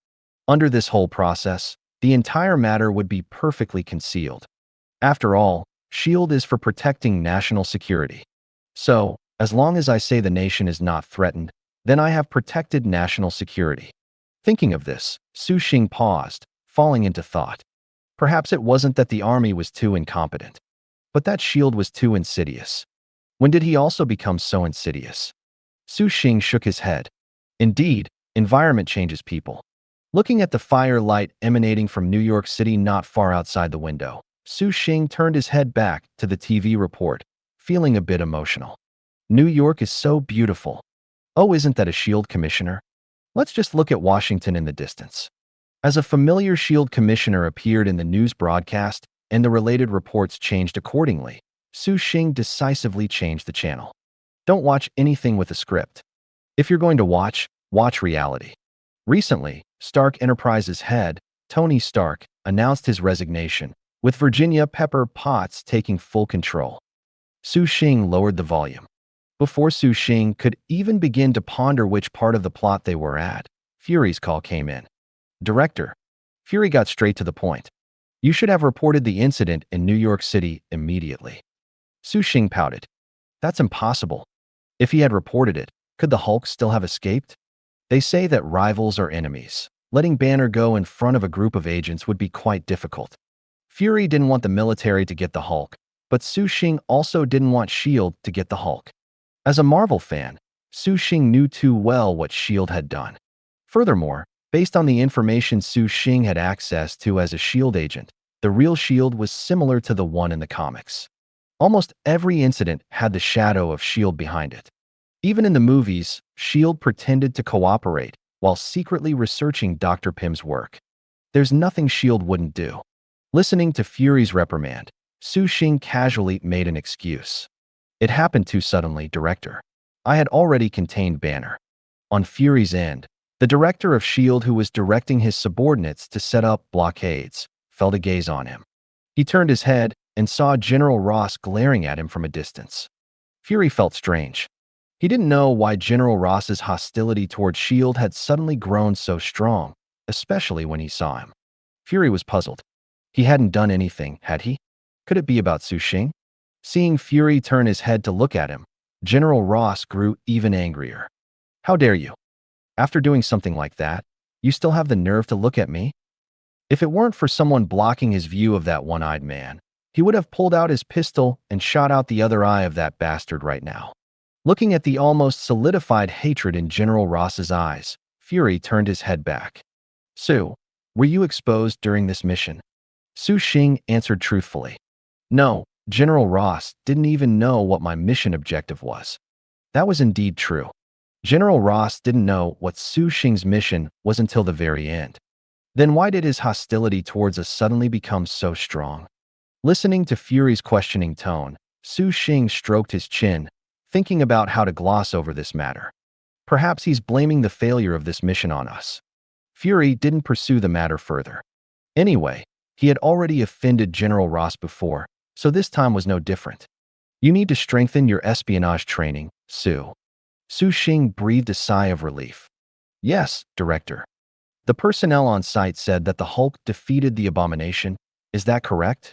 Under this whole process, the entire matter would be perfectly concealed. After all, S.H.I.E.L.D. is for protecting national security. So, as long as I say the nation is not threatened, then I have protected national security. Thinking of this, Su Xing paused, falling into thought. Perhaps it wasn't that the army was too incompetent, but that S.H.I.E.L.D. was too insidious. When did he also become so insidious? Su Xing shook his head. Indeed, environment changes people. Looking at the firelight emanating from New York City not far outside the window, Su Xing turned his head back to the TV report, feeling a bit emotional. New York is so beautiful. Oh, isn't that a S.H.I.E.L.D. commissioner? Let's just look at Washington in the distance. As a familiar S.H.I.E.L.D. commissioner appeared in the news broadcast and the related reports changed accordingly, Su Xing decisively changed the channel. Don't watch anything with a script. If you're going to watch reality. Recently, Stark Enterprises head, Tony Stark, announced his resignation, with Virginia Pepper Potts taking full control. Su Xing lowered the volume. Before Su Xing could even begin to ponder which part of the plot they were at, Fury's call came in. Director. Fury got straight to the point. You should have reported the incident in New York City immediately. Su Xing pouted. That's impossible. If he had reported it, could the Hulk still have escaped? They say that rivals are enemies. Letting Banner go in front of a group of agents would be quite difficult. Fury didn't want the military to get the Hulk, but Su Xing also didn't want S.H.I.E.L.D. to get the Hulk. As a Marvel fan, Su Xing knew too well what S.H.I.E.L.D. had done. Furthermore, based on the information Su Xing had access to as a S.H.I.E.L.D. agent, the real S.H.I.E.L.D. was similar to the one in the comics. Almost every incident had the shadow of S.H.I.E.L.D. behind it. Even in the movies, S.H.I.E.L.D. pretended to cooperate while secretly researching Dr. Pym's work. There's nothing S.H.I.E.L.D. wouldn't do. Listening to Fury's reprimand, Su Xing casually made an excuse. It happened too suddenly, Director. I had already contained Banner. On Fury's end, the director of S.H.I.E.L.D., who was directing his subordinates to set up blockades, felt a gaze on him. He turned his head and saw General Ross glaring at him from a distance. Fury felt strange. He didn't know why General Ross's hostility towards S.H.I.E.L.D. had suddenly grown so strong, especially when he saw him. Fury was puzzled. He hadn't done anything, had he? Could it be about Su Xing? Seeing Fury turn his head to look at him, General Ross grew even angrier. How dare you? After doing something like that, you still have the nerve to look at me? If it weren't for someone blocking his view of that one-eyed man, he would have pulled out his pistol and shot out the other eye of that bastard right now. Looking at the almost solidified hatred in General Ross's eyes, Fury turned his head back. Su, were you exposed during this mission? Su Xing answered truthfully. No, General Ross didn't even know what my mission objective was. That was indeed true. General Ross didn't know what Su Xing's mission was until the very end. Then why did his hostility towards us suddenly become so strong? Listening to Fury's questioning tone, Su Xing stroked his chin, thinking about how to gloss over this matter. Perhaps he's blaming the failure of this mission on us. Fury didn't pursue the matter further. Anyway, he had already offended General Ross before, so this time was no different. You need to strengthen your espionage training, Su. Su Xing breathed a sigh of relief. Yes, Director. The personnel on site said that the Hulk defeated the abomination. Is that correct?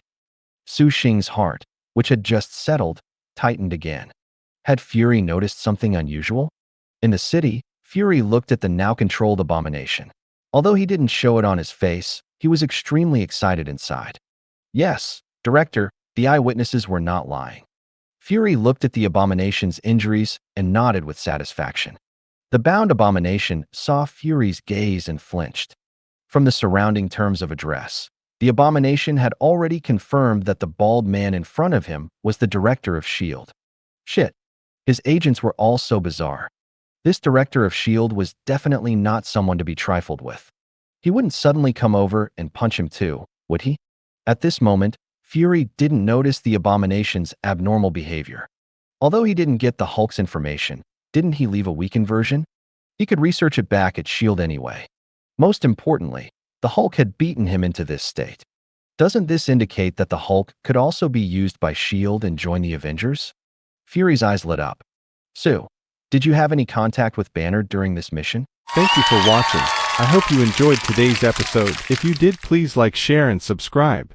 Su Xing's heart, which had just settled, tightened again. Had Fury noticed something unusual? In the city, Fury looked at the now-controlled abomination. Although he didn't show it on his face, he was extremely excited inside. Yes, Director, the eyewitnesses were not lying. Fury looked at the abomination's injuries and nodded with satisfaction. The bound abomination saw Fury's gaze and flinched. From the surrounding terms of address, the abomination had already confirmed that the bald man in front of him was the director of S.H.I.E.L.D. Shit. His agents were all so bizarre. This director of S.H.I.E.L.D. was definitely not someone to be trifled with. He wouldn't suddenly come over and punch him too, would he? At this moment, Fury didn't notice the abomination's abnormal behavior. Although he didn't get the Hulk's information, didn't he leave a weakened version? He could research it back at S.H.I.E.L.D. anyway. Most importantly, the Hulk had beaten him into this state. Doesn't this indicate that the Hulk could also be used by S.H.I.E.L.D. and join the Avengers? Fury's eyes lit up. Su, did you have any contact with Banner during this mission? Thank you for watching. I hope you enjoyed today's episode. If you did, please like, share, and subscribe.